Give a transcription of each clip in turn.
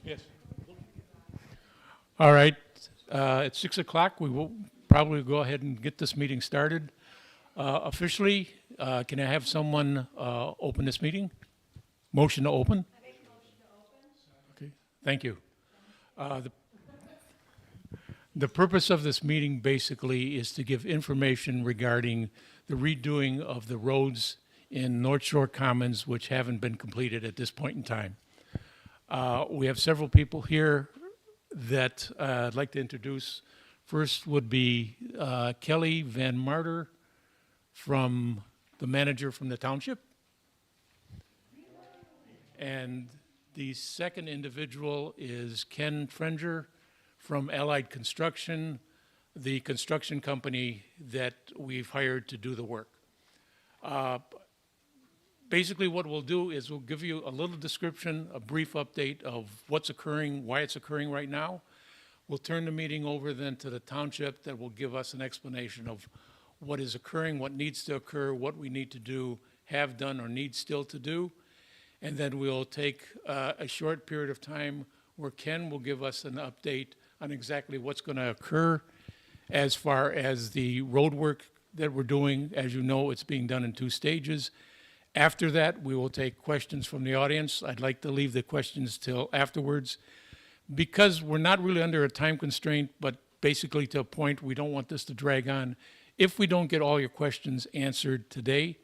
Yes. All right. It's 6 o'clock. We will probably go ahead and get this meeting started. Officially, can I have someone open this meeting? Motion to open? I make a motion to open. Okay, thank you. The purpose of this meeting basically is to give information regarding the redoing of the roads in North Shore Commons, which haven't been completed at this point in time. We have several people here that I'd like to introduce. First would be Kelly Van Marter, from the manager from the township. And the second individual is Ken Frenger from Allied Construction, the construction company that we've hired to do the work. Basically what we'll do is we'll give you a little description, a brief update of what's occurring, why it's occurring right now. We'll turn the meeting over then to the township that will give us an explanation of what is occurring, what needs to occur, what we need to do, have done, or need still to do. And then we'll take a short period of time where Ken will give us an update on exactly what's going to occur as far as the road work that we're doing. As you know, it's being done in 2 stages. After that, we will take questions from the audience. I'd like to leave the questions till afterwards because we're not really under a time constraint, but basically to a point we don't want this to drag on. If we don't get all your questions answered today,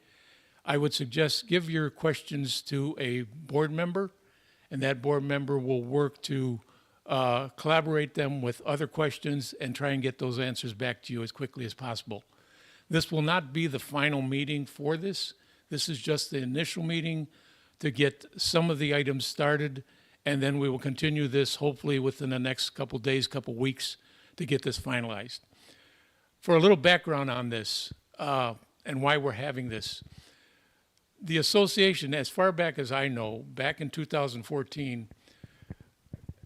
I would suggest give your questions to a board member, and that board member will work to collaborate them with other questions and try and get those answers back to you as quickly as possible. This will not be the final meeting for this. This is just the initial meeting to get some of the items started, and then we will continue this hopefully within the next couple days, couple weeks to get this finalized. For a little background on this and why we're having this, the association, as far back as I know, back in 2014,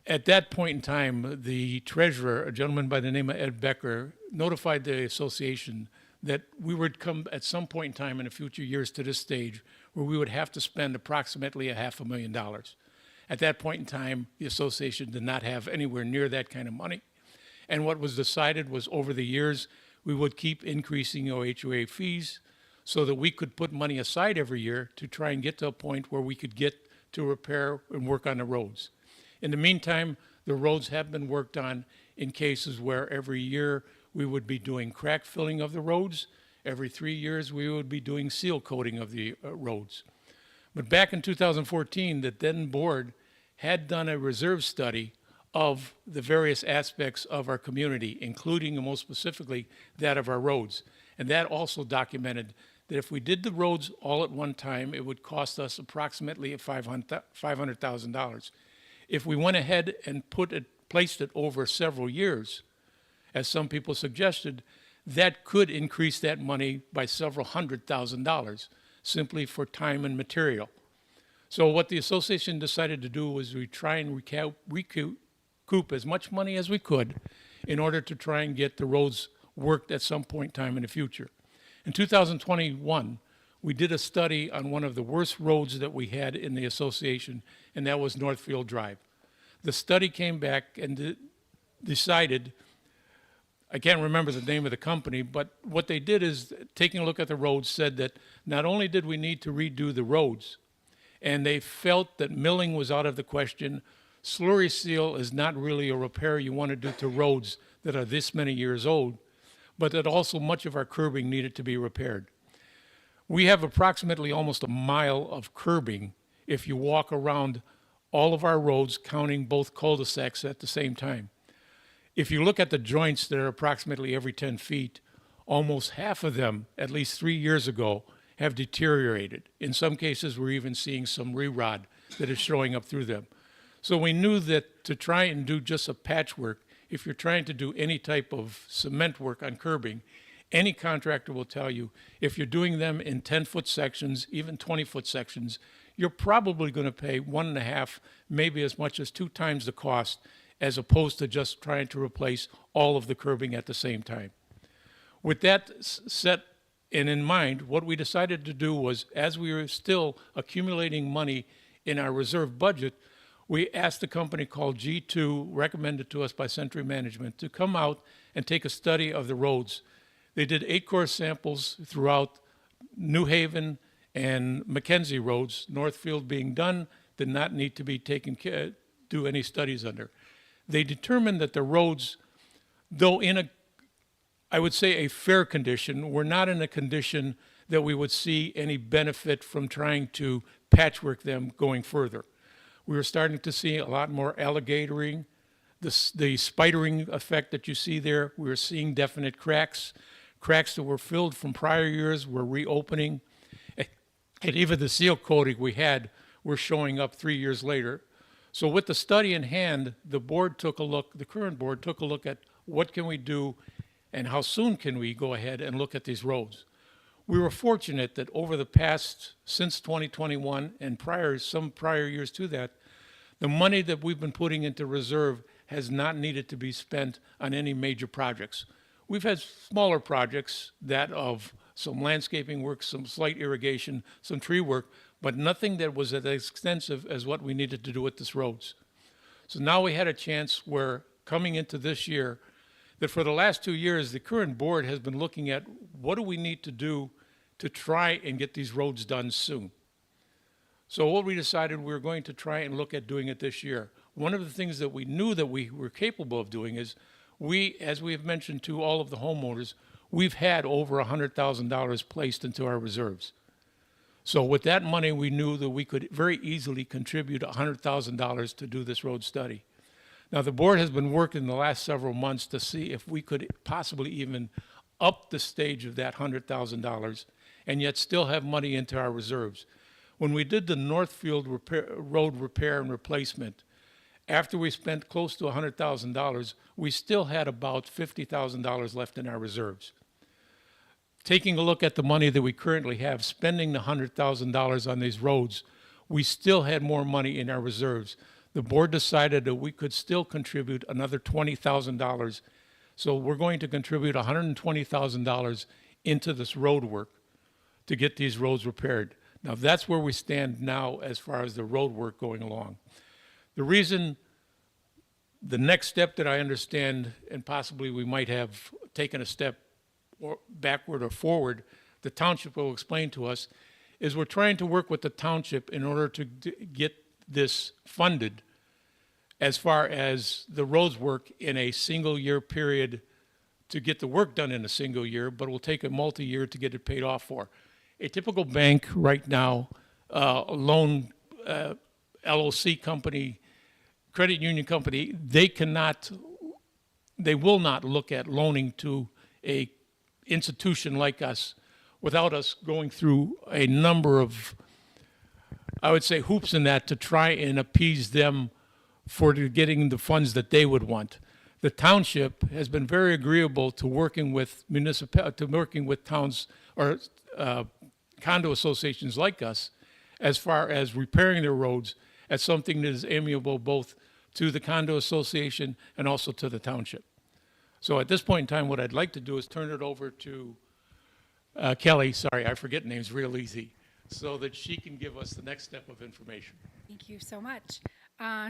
at that point in time, the treasurer, a gentleman by the name of Ed Becker, notified the association that we would come at some point in time in the future years to this stage where we would have to spend approximately $500,000. At that point in time, the association did not have anywhere near that kind of money. And what was decided was over the years, we would keep increasing our HOA fees so that we could put money aside every year to try and get to a point where we could get to repair and work on the roads. In the meantime, the roads have been worked on in cases where every year we would be doing crack filling of the roads. Every 3 years, we would be doing seal coating of the roads. But back in 2014, the then board had done a reserve study of the various aspects of our community, including and most specifically that of our roads. And that also documented that if we did the roads all at one time, it would cost us approximately $500,000. If we went ahead and placed it over several years, as some people suggested, that could increase that money by several $100,000 simply for time and material. So what the association decided to do was we try and recoup as much money as we could in order to try and get the roads worked at some point in time in the future. In 2021, we did a study on one of the worst roads that we had in the association, and that was Northfield Drive. The study came back and decided, I can't remember the name of the company, but what they did is, taking a look at the roads, said that not only did we need to redo the roads, and they felt that milling was out of the question. Slurry seal is not really a repair you want to do to roads that are this many years old, but that also much of our curbing needed to be repaired. We have approximately almost a mile of curbing if you walk around all of our roads, counting both cul-de-sacs at the same time. If you look at the joints that are approximately every 10 feet, almost half of them, at least 3 years ago, have deteriorated. In some cases, we're even seeing some re-rod that is showing up through them. So we knew that to try and do just a patchwork, if you're trying to do any type of cement work on curbing, any contractor will tell you, if you're doing them in 10-foot sections, even 20-foot sections, you're probably going to pay 1.5, maybe as much as 2 times the cost, as opposed to just trying to replace all of the curbing at the same time. With that set in mind, what we decided to do was, as we were still accumulating money in our reserve budget, we asked a company called G2, recommended to us by Century Management, to come out and take a study of the roads. They did 8 core samples throughout New Haven and Mackenzie roads. Northfield being done, did not need to be do any studies under. They determined that the roads, though in I would say a fair condition, were not in a condition that we would see any benefit from trying to patchwork them going further. We were starting to see a lot more alligatoring, the spidering effect that you see there. We were seeing definite cracks. Cracks that were filled from prior years were reopening. And even the seal coating we had were showing up 3 years later. So with the study in hand, the current board took a look at what can we do and how soon can we go ahead and look at these roads. We were fortunate that over the past, since 2021 and some prior years to that, the money that we've been putting into reserve has not needed to be spent on any major projects. We've had smaller projects, that of some landscaping work, some slight irrigation, some tree work, but nothing that was as extensive as what we needed to do with these roads. So now we had a chance where, coming into this year, that for the last 2 years, the current board has been looking at what do we need to do to try and get these roads done soon. So what we decided, we were going to try and look at doing it this year. One of the things that we knew that we were capable of doing is as we have mentioned to all of the homeowners, we've had over $100,000 placed into our reserves. So with that money, we knew that we could very easily contribute $100,000 to do this road study. Now, the board has been working the last several months to see if we could possibly even up the stage of that $100,000 and yet still have money into our reserves. When we did the Northfield road repair and replacement, after we spent close to $100,000, we still had about $50,000 left in our reserves. Taking a look at the money that we currently have, spending the $100,000 on these roads, we still had more money in our reserves. The board decided that we could still contribute another $20,000. So we're going to contribute $120,000 into this road work to get these roads repaired. Now that's where we stand now as far as the road work going along. The next step that I understand, and possibly we might have taken a step or backward or forward, the township will explain to us, is we're trying to work with the township in order to get this funded as far as the roads work in a single year period, to get the work done in a single year, but it will take a multi-year to get it paid off for. A typical bank right now, a loan LOC company, credit union company, they will not look at loaning to a institution like us without us going through a number of, I would say, hoops in that to try and appease them for getting the funds that they would want. The township has been very agreeable to working with towns or condo associations like us as far as repairing their roads as something that is amiable both to the condo association and also to the township. So at this point in time, what I'd like to do is turn it over to Kelly, sorry, I forget names real easy, so that she can give us the next step of information. Thank you so much.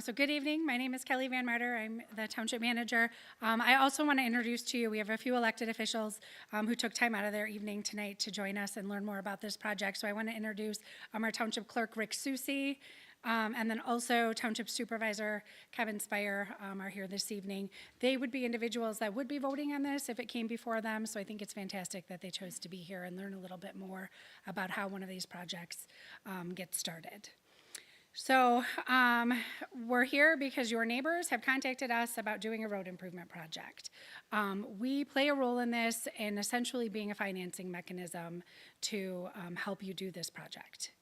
So good evening. My name is Kelly Van Marter. I'm the township manager. I also want to introduce to you, we have a few elected officials who took time out of their evening tonight to join us and learn more about this project. So I want to introduce our township clerk, Rick Susi, and then also Township Supervisor Kevin Spire are here this evening. They would be individuals that would be voting on this if it came before them, so I think it's fantastic that they chose to be here and learn a little bit more about how one of these projects gets started. So we're here because your neighbors have contacted us about doing a road improvement project. We play a role in this in essentially being a financing mechanism to help you do this project.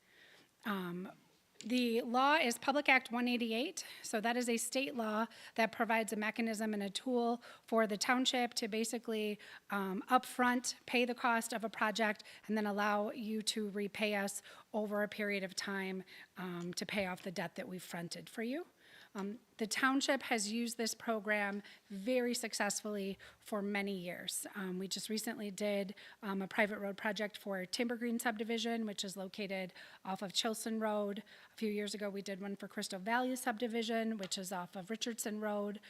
The law is Public Act 188, so that is a state law that provides a mechanism and a tool for the township to basically upfront pay the cost of a project and then allow you to repay us over a period of time to pay off the debt that we've fronted for you. The township has used this program very successfully for many years. We just recently did a private road project for Timber Green subdivision, which is located off of Chilson Road. A few years ago, we did one for Crystal Valley subdivision, which is off of Richardson Road.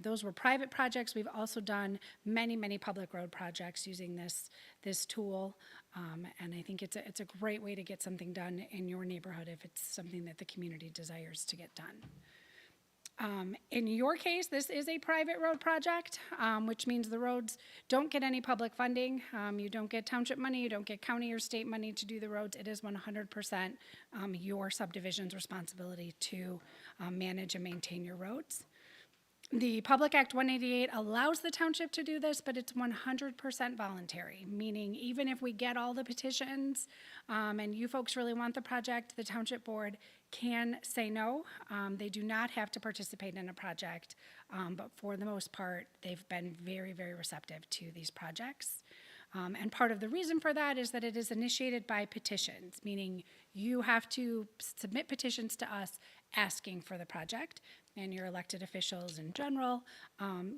Those were private projects. We've also done many, many public road projects using this tool. And I think it's a great way to get something done in your neighborhood if it's something that the community desires to get done. In your case, this is a private road project, which means the roads don't get any public funding. You don't get township money, you don't get county or state money to do the roads. It is 100% your subdivision's responsibility to manage and maintain your roads. The Public Act 188 allows the township to do this, but it's 100% voluntary, meaning even if we get all the petitions and you folks really want the project, the township board can say no. They do not have to participate in a project, but for the most part, they've been very, very receptive to these projects. And part of the reason for that is that it is initiated by petitions, meaning you have to submit petitions to us asking for the project, and your elected officials in general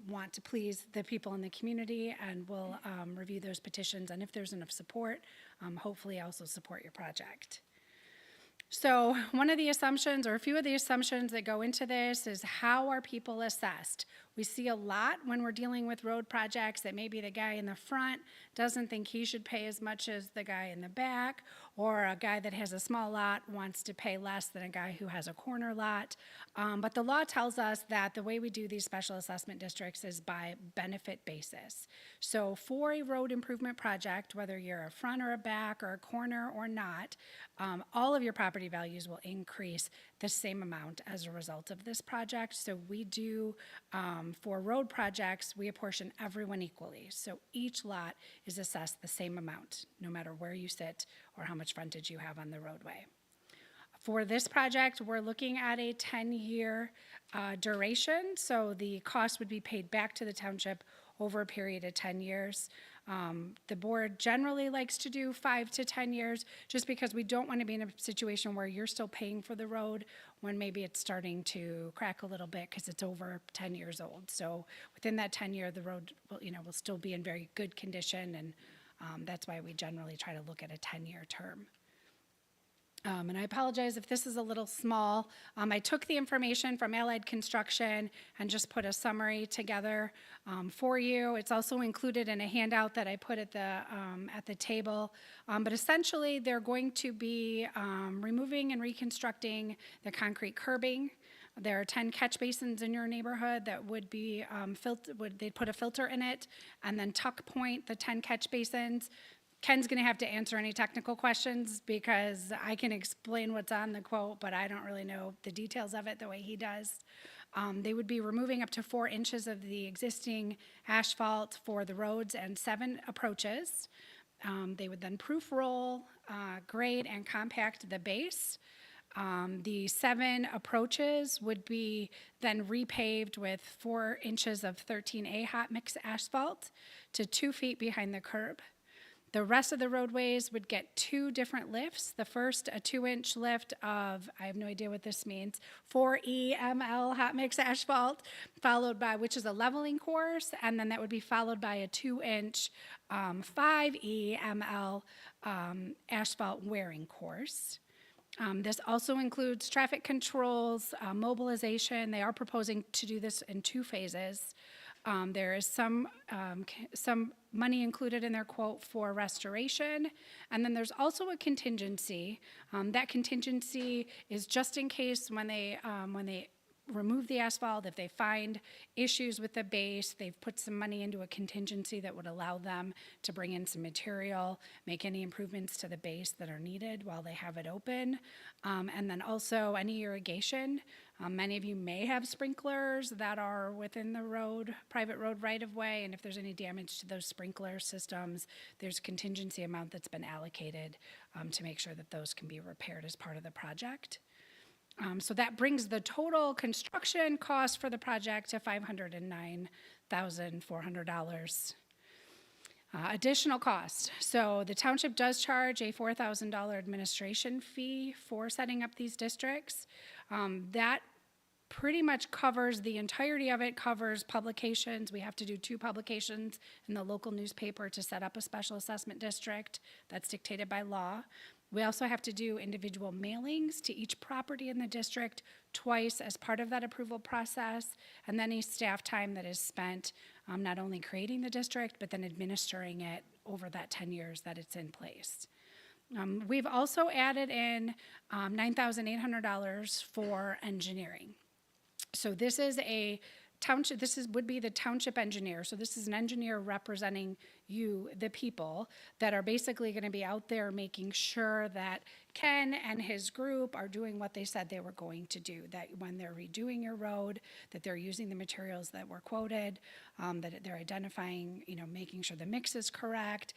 want to please the people in the community and will review those petitions, and if there's enough support, hopefully also support your project. So one of the assumptions, or a few of the assumptions that go into this, is how are people assessed? We see a lot when we're dealing with road projects that maybe the guy in the front doesn't think he should pay as much as the guy in the back, or a guy that has a small lot wants to pay less than a guy who has a corner lot. But the law tells us that the way we do these special assessment districts is by benefit basis. So for a road improvement project, whether you're a front or a back or a corner or not, all of your property values will increase the same amount as a result of this project. So we do, for road projects, we apportion everyone equally. So each lot is assessed the same amount, no matter where you sit or how much frontage you have on the roadway. For this project, we're looking at a 10-year duration, so the cost would be paid back to the township over a period of 10 years. The board generally likes to do 5 to 10 years, just because we don't want to be in a situation where you're still paying for the road when maybe it's starting to crack a little bit because it's over 10 years old. So within that 10-year, the road will still be in very good condition, and that's why we generally try to look at a 10-year term. And I apologize if this is a little small. I took the information from Allied Construction and just put a summary together for you. It's also included in a handout that I put at the table. But essentially, they're going to be removing and reconstructing the concrete curbing. There are 10 catch basins in your neighborhood that would be they'd put a filter in it and then tuck point the 10 catch basins. Ken's going to have to answer any technical questions because I can explain what's on the quote, but I don't really know the details of it the way he does. They would be removing up to 4 inches of the existing asphalt for the roads and 7 approaches. They would then proof roll, grade, and compact the base. The 7 approaches would be then repaved with 4 inches of 13A hot mix asphalt to 2 feet behind the curb. The rest of the roadways would get 2 different lifts. The first, a 2-inch lift of, I have no idea what this means, 4EML hot mix asphalt, followed by, which is a leveling course, and then that would be followed by a 2-inch 5EML asphalt wearing course. This also includes traffic controls, mobilization. They are proposing to do this in 2 phases. There is some money included in their quote for restoration, and then there's also a contingency. That contingency is just in case when they remove the asphalt, if they find issues with the base, they've put some money into a contingency that would allow them to bring in some material, make any improvements to the base that are needed while they have it open. And then also any irrigation. Many of you may have sprinklers that are within the private road right-of-way, and if there's any damage to those sprinkler systems, there's a contingency amount that's been allocated to make sure that those can be repaired as part of the project. So that brings the total construction cost for the project to $509,400. Additional cost. So the township does charge a $4,000 administration fee for setting up these districts. That pretty much covers the entirety of it, covers publications. We have to do 2 publications in the local newspaper to set up a special assessment district. That's dictated by law. We also have to do individual mailings to each property in the district twice as part of that approval process, and then any staff time that is spent not only creating the district, but then administering it over that 10 years that it's in place. We've also added in $9,800 for engineering. So this is a township, would be the township engineer. So this is an engineer representing you, the people, that are basically going to be out there making sure that Ken and his group are doing what they said they were going to do, that when they're redoing your road, that they're using the materials that were quoted, that they're identifying, making sure the mix is correct,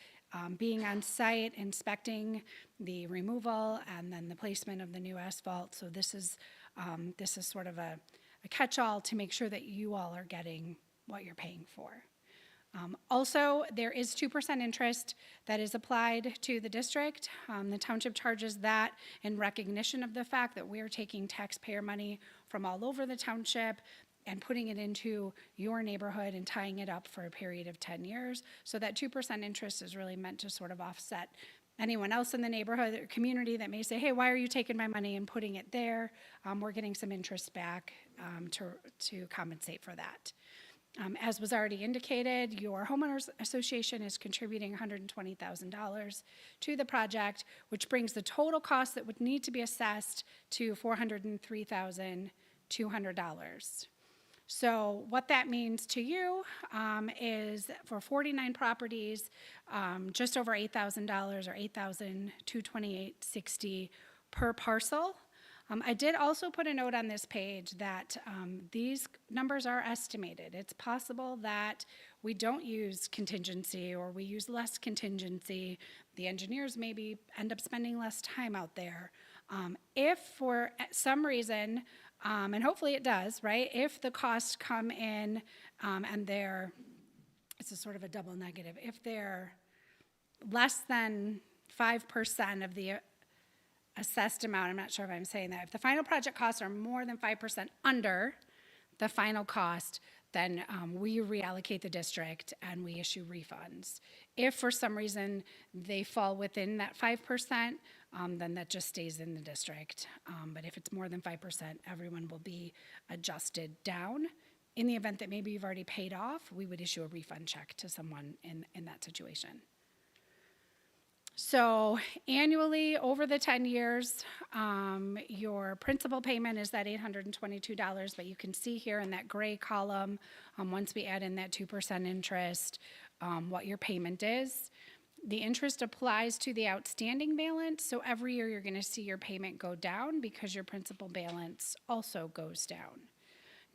being on site, inspecting the removal, and then the placement of the new asphalt. So this is sort of a catch-all to make sure that you all are getting what you're paying for. Also, there is 2% interest that is applied to the district. The township charges that in recognition of the fact that we're taking taxpayer money from all over the township and putting it into your neighborhood and tying it up for a period of 10 years. So that 2% interest is really meant to sort of offset anyone else in the neighborhood or community that may say, hey, why are you taking my money and putting it there? We're getting some interest back to compensate for that. As was already indicated, your homeowners association is contributing $120,000 to the project, which brings the total cost that would need to be assessed to $403,200. So what that means to you is for 49 properties, just over $8,000 or $8,228.60 per parcel. I did also put a note on this page that these numbers are estimated. It's possible that we don't use contingency or we use less contingency. The engineers maybe end up spending less time out there. If for some reason, and hopefully it does, right? If the costs come in and it's a sort of a double negative. If they're less than 5% of the assessed amount, I'm not sure if I'm saying that. If the final project costs are more than 5% under the final cost, then we reallocate the district and we issue refunds. If for some reason they fall within that 5%, then that just stays in the district. But if it's more than 5%, everyone will be adjusted down. In the event that maybe you've already paid off, we would issue a refund check to someone in that situation. So annually, over the 10 years, your principal payment is that $822, but you can see here in that gray column, once we add in that 2% interest, what your payment is. The interest applies to the outstanding balance, so every year you're going to see your payment go down because your principal balance also goes down.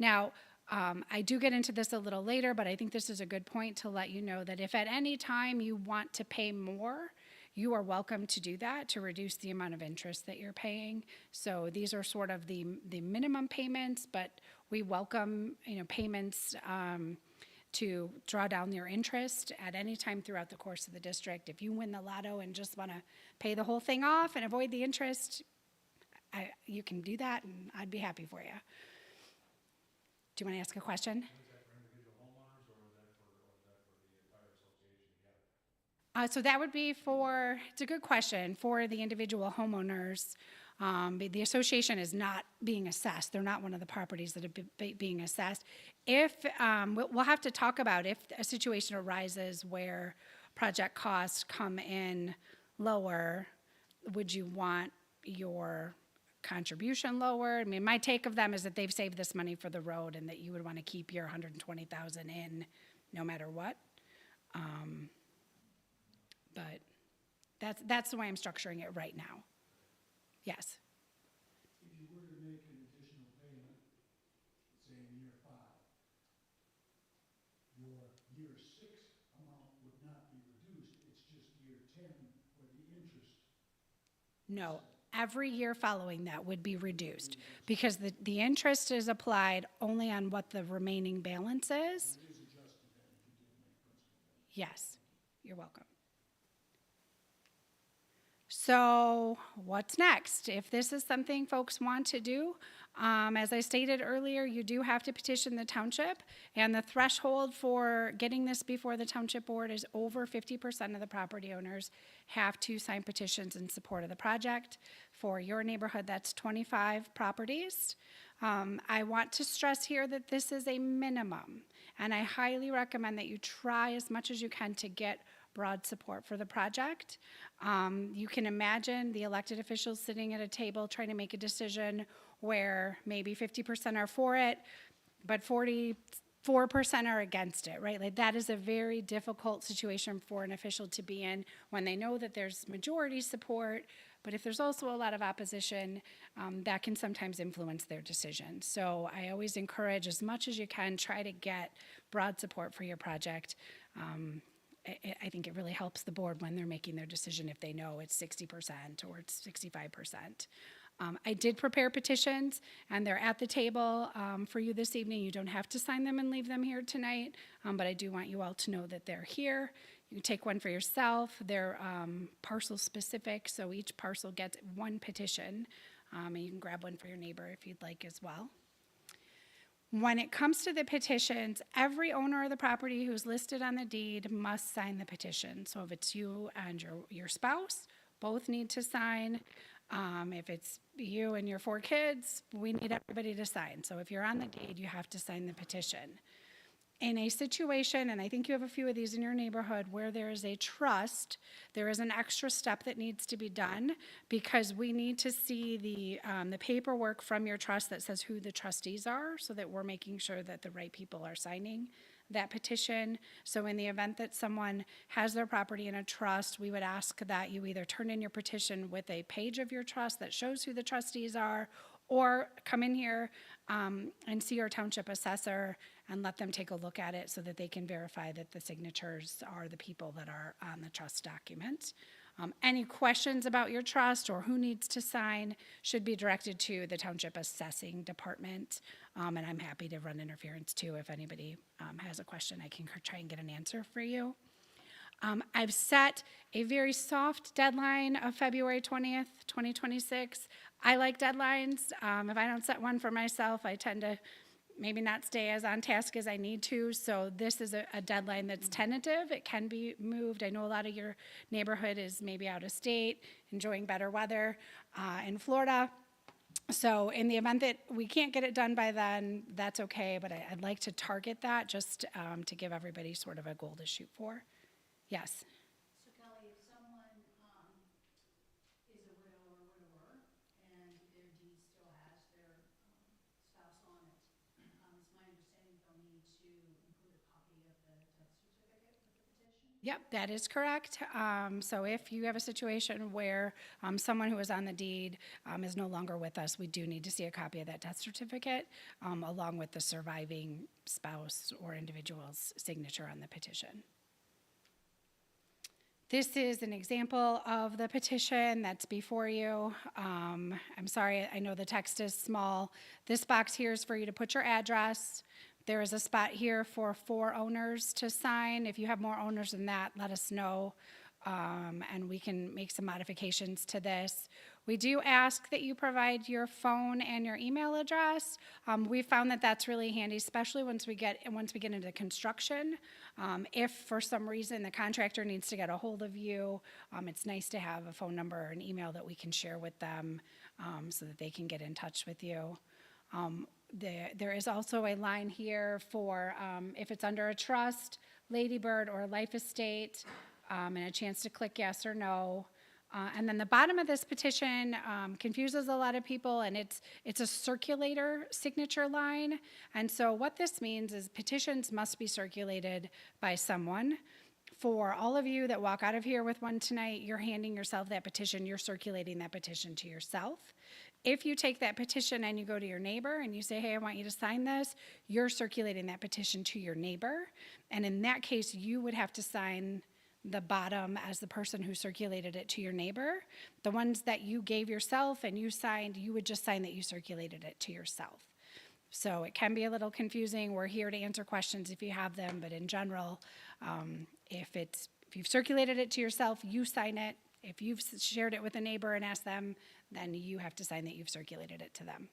Now, I do get into this a little later, but I think this is a good point to let you know that if at any time you want to pay more, you are welcome to do that to reduce the amount of interest that you're paying. So these are sort of the minimum payments, but we welcome payments to draw down your interest at any time throughout the course of the district. If you win the lotto and just want to pay the whole thing off and avoid the interest, you can do that, and I'd be happy for you. Do you want to ask a question? Is that for individual homeowners, or is that for the entire association together? So that would be it's a good question, for the individual homeowners. The association is not being assessed. They're not one of the properties that are being assessed. If, we'll have to talk about if a situation arises where project costs come in lower, would you want your contribution lower? I mean, my take of them is that they've saved this money for the road and that you would want to keep your $120,000 in no matter what. But that's the way I'm structuring it right now. Yes. If you were to make an additional payment, say in year 5, your year 6 amount would not be reduced, it's just year 10 where the interest. No, every year following that would be reduced because the interest is applied only on what the remaining balance is. It is adjusted then if you did make principal payment. Yes, you're welcome. So what's next? If this is something folks want to do, As I stated earlier, you do have to petition the township, and the threshold for getting this before the township board is over 50% of the property owners have to sign petitions in support of the project. For your neighborhood, that's 25 properties. I want to stress here that this is a minimum, and I highly recommend that you try as much as you can to get broad support for the project. You can imagine the elected officials sitting at a table trying to make a decision where maybe 50% are for it, but 44% are against it, right? Like, that is a very difficult situation for an official to be in when they know that there's majority support, but if there's also a lot of opposition, that can sometimes influence their decision. So I always encourage, as much as you can, try to get broad support for your project. I think it really helps the board when they're making their decision if they know it's 60% or it's 65%. I did prepare petitions, and they're at the table for you this evening. You don't have to sign them and leave them here tonight, but I do want you all to know that they're here. You can take one for yourself. They're parcel specific, so each parcel gets one petition, and you can grab one for your neighbor if you'd like as well. When it comes to the petitions, every owner of the property who's listed on the deed must sign the petition. So if it's you and your spouse, both need to sign. If it's you and your 4 kids, we need everybody to sign. So if you're on the deed, you have to sign the petition. In a situation, and I think you have a few of these in your neighborhood, where there is a trust, there is an extra step that needs to be done, because we need to see the paperwork from your trust that says who the trustees are, so that we're making sure that the right people are signing that petition. So in the event that someone has their property in a trust, we would ask that you either turn in your petition with a page of your trust that shows who the trustees are, or come in here and see our township assessor and let them take a look at it so that they can verify that the signatures are the people that are on the trust document. Any questions about your trust or who needs to sign should be directed to the Township Assessing Department, and I'm happy to run interference too. If anybody has a question, I can try and get an answer for you. I've set a very soft deadline of February 20th, 2026. I like deadlines. If I don't set one for myself, I tend to maybe not stay as on task as I need to. So this is a deadline that's tentative. It can be moved. I know a lot of your neighborhood is maybe out of state, enjoying better weather in Florida. So in the event that we can't get it done by then, that's okay, but I'd like to target that just to give everybody sort of a goal to shoot for. Yes. So Kelly, if someone is a widow or widower and their deed still has their spouse on it, it's my understanding they'll need to include a copy of the death certificate with the petition? Yep, that is correct. So if you have a situation where someone who is on the deed is no longer with us, we do need to see a copy of that death certificate along with the surviving spouse or individual's signature on the petition. This is an example of the petition that's before you. I'm sorry, I know the text is small. This box here is for you to put your address. There is a spot here for 4 owners to sign. If you have more owners than that, let us know, and we can make some modifications to this. We do ask that you provide your phone and your email address. We found that that's really handy, especially once we get into construction. If for some reason the contractor needs to get a hold of you, it's nice to have a phone number or an email that we can share with them so that they can get in touch with you. There is also a line here for if it's under a trust, Ladybird, or life estate, and a chance to click yes or no. And then the bottom of this petition confuses a lot of people, and it's a circulator signature line. And so what this means is petitions must be circulated by someone. For all of you that walk out of here with one tonight, you're handing yourself that petition, you're circulating that petition to yourself. If you take that petition and you go to your neighbor and you say, hey, I want you to sign this, you're circulating that petition to your neighbor. And in that case, you would have to sign the bottom as the person who circulated it to your neighbor. The ones that you gave yourself and you signed, you would just sign that you circulated it to yourself. So it can be a little confusing. We're here to answer questions if you have them, but in general, if you've circulated it to yourself, you sign it. If you've shared it with a neighbor and asked them, then you have to sign that you've circulated it to them.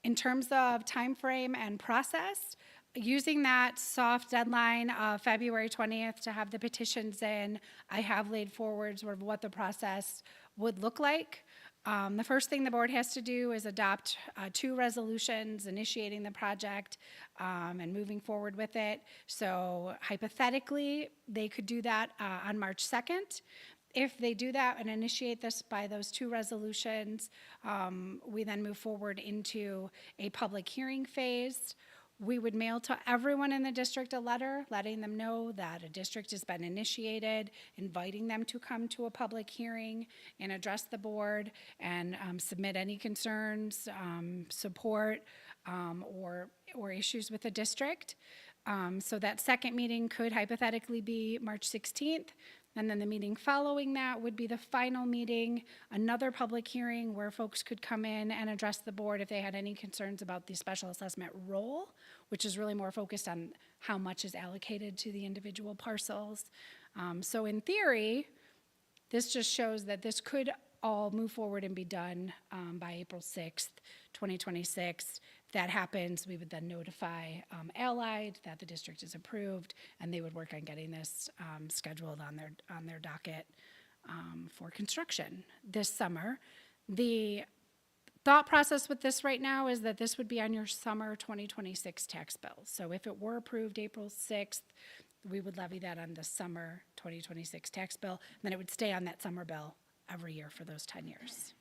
In terms of time frame and process, using that soft deadline of February 20th to have the petitions in, I have laid forward sort of what the process would look like. The first thing the board has to do is adopt 2 resolutions initiating the project and moving forward with it. So hypothetically, they could do that on March 2nd. If they do that and initiate this by those 2 resolutions, we then move forward into a public hearing phase. We would mail to everyone in the district a letter letting them know that a district has been initiated, inviting them to come to a public hearing and address the board and submit any concerns, support, or issues with the district. So that second meeting could hypothetically be March 16th. And then the meeting following that would be the final meeting, another public hearing where folks could come in and address the board if they had any concerns about the special assessment role, which is really more focused on how much is allocated to the individual parcels. So in theory, this just shows that this could all move forward and be done by April 6th, 2026. If that happens, we would then notify Allied that the district is approved, and they would work on getting this scheduled on their docket for construction this summer. The thought process with this right now is that this would be on your summer 2026 tax bill. So if it were approved April 6th, we would levy that on the summer 2026 tax bill, and then it would stay on that summer bill every year for those 10 years.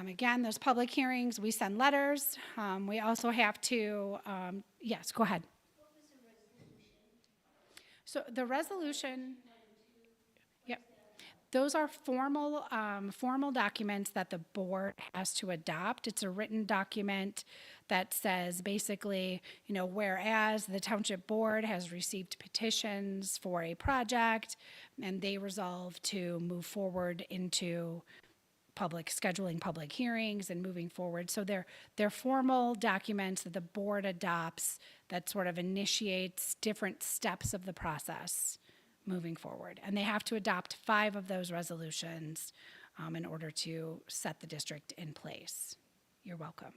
Again, those public hearings, we send letters. We also have to, yes, go ahead. What was the resolution? So the resolution, yep, those are formal, formal documents that the board has to adopt. It's a written document that says basically, you know, whereas the township board has received petitions for a project and they resolve to move forward into scheduling public hearings and moving forward. So they're formal documents that the board adopts that sort of initiates different steps of the process moving forward. And they have to adopt 5 of those resolutions in order to set the district in place. You're welcome.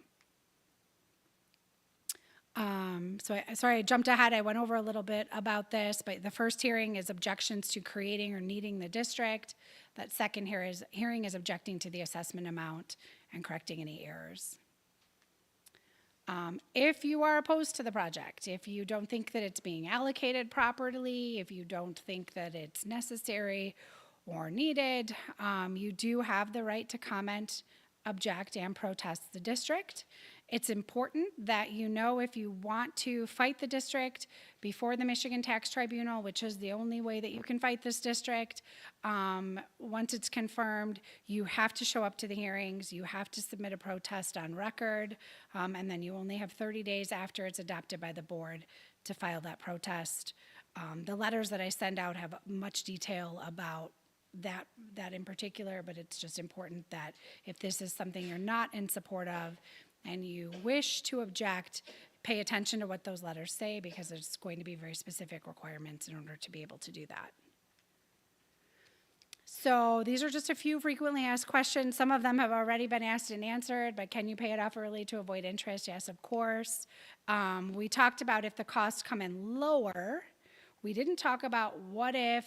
Sorry, I jumped ahead. I went over a little bit about this, but the first hearing is objections to creating or needing the district. That second hearing is objecting to the assessment amount and correcting any errors. If you are opposed to the project, if you don't think that it's being allocated properly, if you don't think that it's necessary or needed, you do have the right to comment, object, and protest the district. It's important that you know if you want to fight the district before the Michigan Tax Tribunal, which is the only way that you can fight this district. Once it's confirmed, you have to show up to the hearings, you have to submit a protest on record, and then you only have 30 days after it's adopted by the board to file that protest. The letters that I send out have much detail about that in particular, but it's just important that if this is something you're not in support of and you wish to object, pay attention to what those letters say because there's going to be very specific requirements in order to be able to do that. So these are just a few frequently asked questions. Some of them have already been asked and answered, but can you pay it off early to avoid interest? Yes, of course. We talked about if the costs come in lower. We didn't talk about what if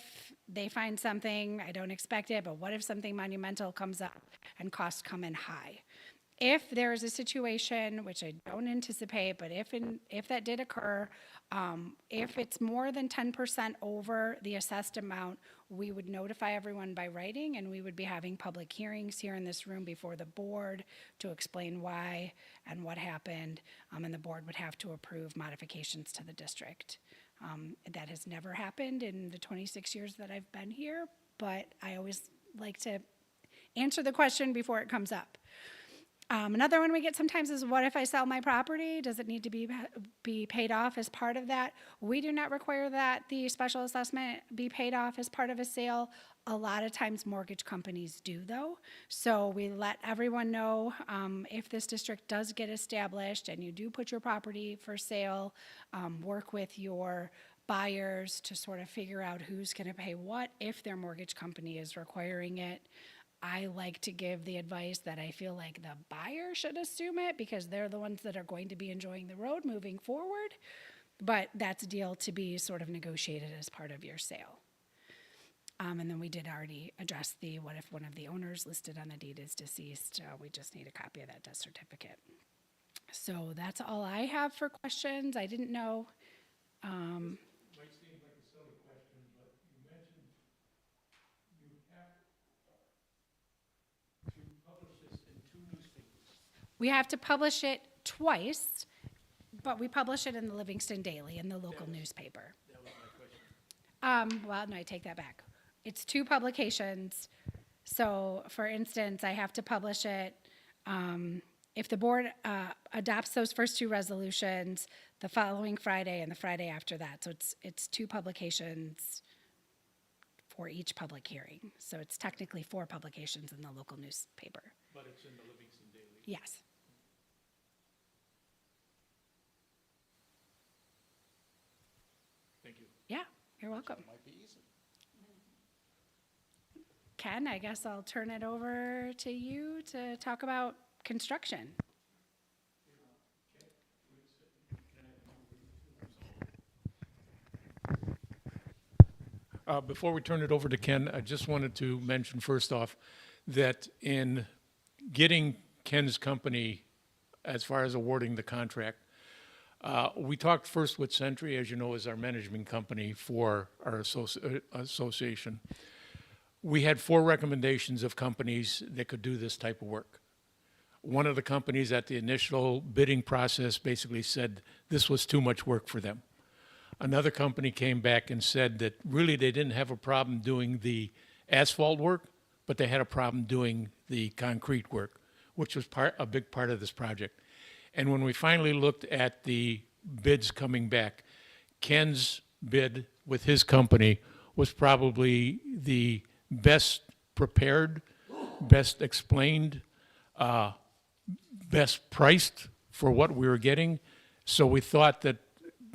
they find something, I don't expect it, but what if something monumental comes up and costs come in high? If there is a situation, which I don't anticipate, but if that did occur, if it's more than 10% over the assessed amount, we would notify everyone by writing, and we would be having public hearings here in this room before the board to explain why and what happened, and the board would have to approve modifications to the district. That has never happened in the 26 years that I've been here, but I always like to answer the question before it comes up. Another one we get sometimes is, what if I sell my property? Does it need to be paid off as part of that? We do not require that the special assessment be paid off as part of a sale. A lot of times mortgage companies do, though. So we let everyone know if this district does get established and you do put your property for sale, work with your buyers to sort of figure out who's going to pay what if their mortgage company is requiring it. I like to give the advice that I feel like the buyer should assume it because they're the ones that are going to be enjoying the road moving forward. But that's a deal to be sort of negotiated as part of your sale. And then we did already address the what if one of the owners listed on the deed is deceased. We just need a copy of that death certificate. So that's all I have for questions. I didn't know. Might seem like a silly question, but you mentioned you have to publish this in 2 newspapers. We have to publish it twice, but we publish it in the Livingston Daily, in the local newspaper. That was my question. Well, no, I take that back. It's 2 publications. So, for instance, I have to publish it, if the board adopts those first 2 resolutions, the following Friday and the Friday after that. So it's 2 publications for each public hearing. So it's technically 4 publications in the local newspaper. But it's in the Livingston Daily. Yes. Thank you. Yeah, you're welcome. Might be easy. Ken, I guess I'll turn it over to you to talk about construction. Before we turn it over to Ken, I just wanted to mention first off that in getting Ken's company as far as awarding the contract, we talked first with Sentry, as you know, is our management company for our association. We had 4 recommendations of companies that could do this type of work. One of the companies at the initial bidding process basically said this was too much work for them. Another company came back and said that really they didn't have a problem doing the asphalt work, but they had a problem doing the concrete work, which was a big part of this project. And when we finally looked at the bids coming back, Ken's bid with his company was probably the best prepared, best explained, best priced for what we were getting. So we thought that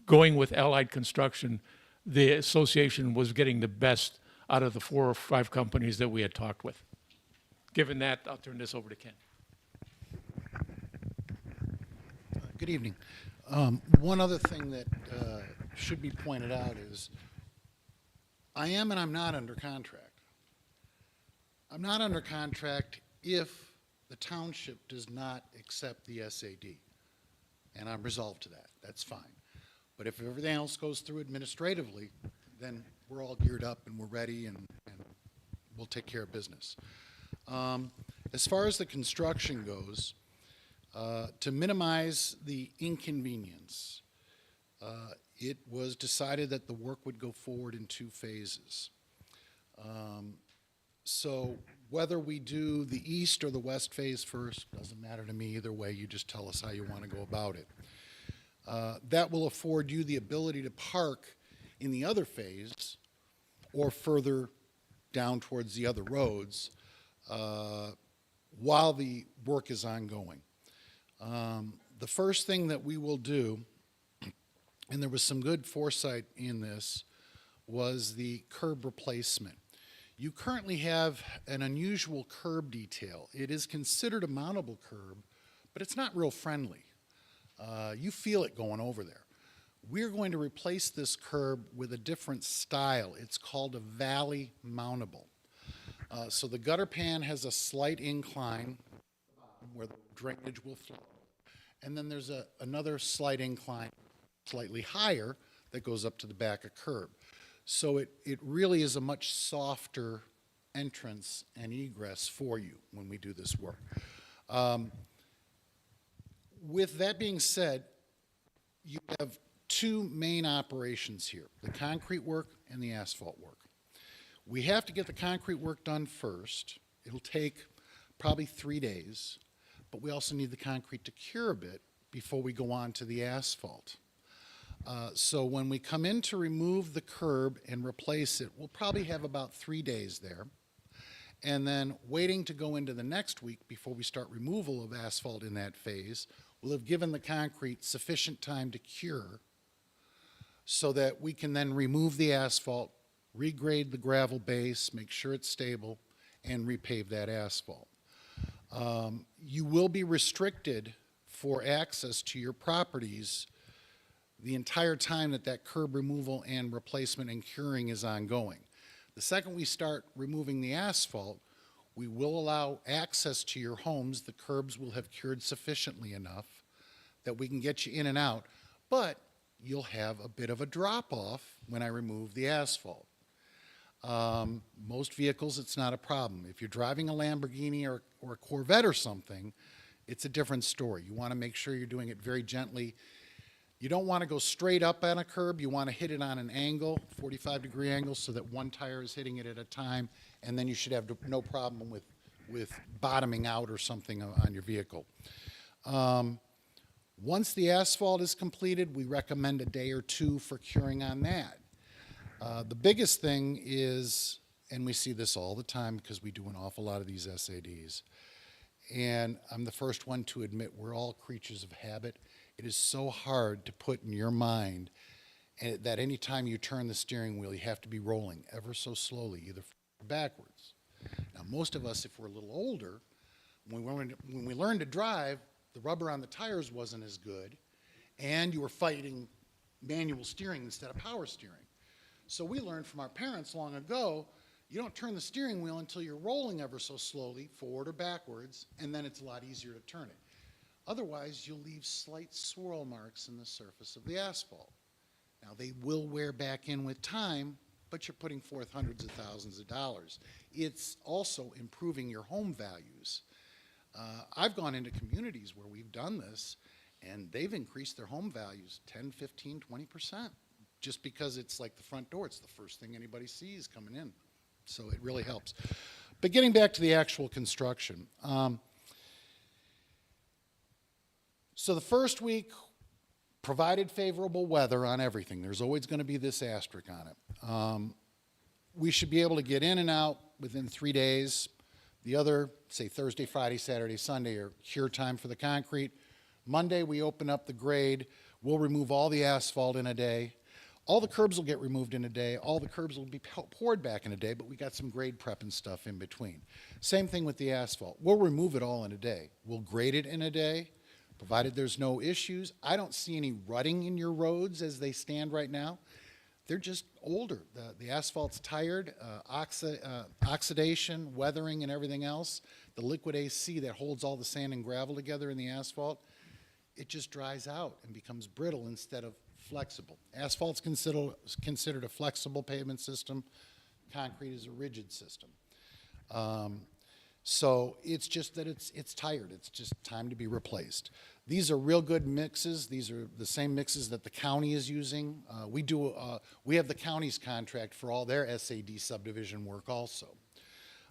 going with Allied Construction, the association was getting the best out of the 4 or 5 companies that we had talked with. Given that, I'll turn this over to Ken. Good evening. One other thing that should be pointed out is I am and I'm not under contract. I'm not under contract if the township does not accept the SAD, and I'm resolved to that. That's fine. But if everything else goes through administratively, then we're all geared up and we're ready and we'll take care of business. As far as the construction goes, to minimize the inconvenience, it was decided that the work would go forward in 2 phases. So whether we do the east or the west phase first, doesn't matter to me either way. You just tell us how you want to go about it. That will afford you the ability to park in the other phase or further down towards the other roads while the work is ongoing. The first thing that we will do, and there was some good foresight in this, was the curb replacement. You currently have an unusual curb detail. It is considered a mountable curb, but it's not real friendly. You feel it going over there. We're going to replace this curb with a different style. It's called a valley mountable. So the gutter pan has a slight incline where the drainage will flow. And then there's another slight incline, slightly higher, that goes up to the back of curb. So it really is a much softer entrance and egress for you when we do this work. With that being said, you have 2 main operations here, the concrete work and the asphalt work. We have to get the concrete work done first. It'll take probably 3 days, but we also need the concrete to cure a bit before we go on to the asphalt. So when we come in to remove the curb and replace it, we'll probably have about 3 days there. And then waiting to go into the next week before we start removal of asphalt in that phase, we'll have given the concrete sufficient time to cure so that we can then remove the asphalt, regrade the gravel base, make sure it's stable, and repave that asphalt. You will be restricted for access to your properties the entire time that that curb removal and replacement and curing is ongoing. The second we start removing the asphalt, we will allow access to your homes. The curbs will have cured sufficiently enough that we can get you in and out, but you'll have a bit of a drop-off when I remove the asphalt. Most vehicles, it's not a problem. If you're driving a Lamborghini or a Corvette or something, it's a different story. You want to make sure you're doing it very gently. You don't want to go straight up on a curb. You want to hit it on an angle, 45-degree angle, so that one tire is hitting it at a time, and then you should have no problem with bottoming out or something on your vehicle. Once the asphalt is completed, we recommend a day or two for curing on that. The biggest thing is, and we see this all the time because we do an awful lot of these SADs, and I'm the first one to admit we're all creatures of habit. It is so hard to put in your mind that any time you turn the steering wheel, you have to be rolling ever so slowly, either forward or backwards. Now, most of us, if we're a little older, when we learned to drive, the rubber on the tires wasn't as good, and you were fighting manual steering instead of power steering. So we learned from our parents long ago, you don't turn the steering wheel until you're rolling ever so slowly, forward or backwards, and then it's a lot easier to turn it. Otherwise, you'll leave slight swirl marks in the surface of the asphalt. Now, they will wear back in with time, but you're putting forth hundreds of thousands of dollars. It's also improving your home values. I've gone into communities where we've done this, and they've increased their home values 10, 15, 20%, just because it's like the front door. It's the first thing anybody sees coming in. So it really helps. But getting back to the actual construction. So the first week, provided favorable weather on everything. There's always going to be this asterisk on it. We should be able to get in and out within 3 days. The other, say Thursday, Friday, Saturday, Sunday, are cure time for the concrete. Monday, we open up the grade. We'll remove all the asphalt in a day. All the curbs will get removed in a day. All the curbs will be poured back in a day, but we got some grade prep and stuff in between. Same thing with the asphalt. We'll remove it all in a day. We'll grade it in a day, provided there's no issues. I don't see any rutting in your roads as they stand right now. They're just older. The asphalt's tired, oxidation, weathering, and everything else. The liquid AC that holds all the sand and gravel together in the asphalt, it just dries out and becomes brittle instead of flexible. Asphalt's considered a flexible pavement system. Concrete is a rigid system. So it's just that it's tired. It's just time to be replaced. These are real good mixes. These are the same mixes that the county is using. We have the county's contract for all their SAD subdivision work also.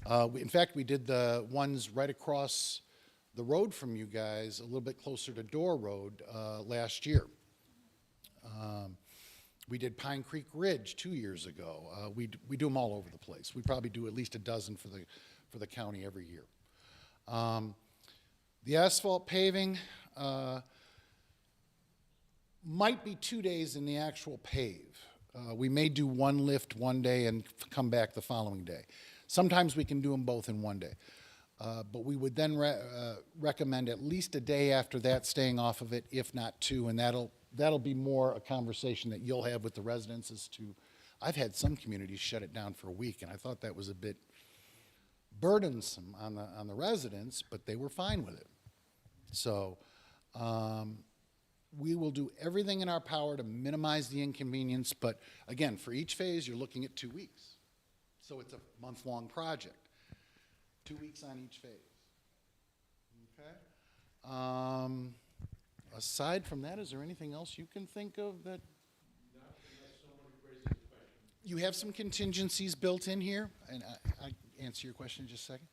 In fact, we did the ones right across the road from you guys, a little bit closer to Door Road last year. We did Pine Creek Ridge 2 years ago. We do them all over the place. We probably do at least a dozen for the county every year. The asphalt paving might be 2 days in the actual pave. We may do one lift one day and come back the following day. Sometimes we can do them both in one day. But we would then recommend at least a day after that staying off of it, if not two, and that'll be more a conversation that you'll have with the residents as to, I've had some communities shut it down for a week, and I thought that was a bit burdensome on the residents, but they were fine with it. So we will do everything in our power to minimize the inconvenience, but again, for each phase, you're looking at 2 weeks. So it's a month-long project. 2 weeks on each phase. Okay? Aside from that, is there anything else you can think of that? Not unless someone raises a question. You have some contingencies built in here, and I answer your question in just a second.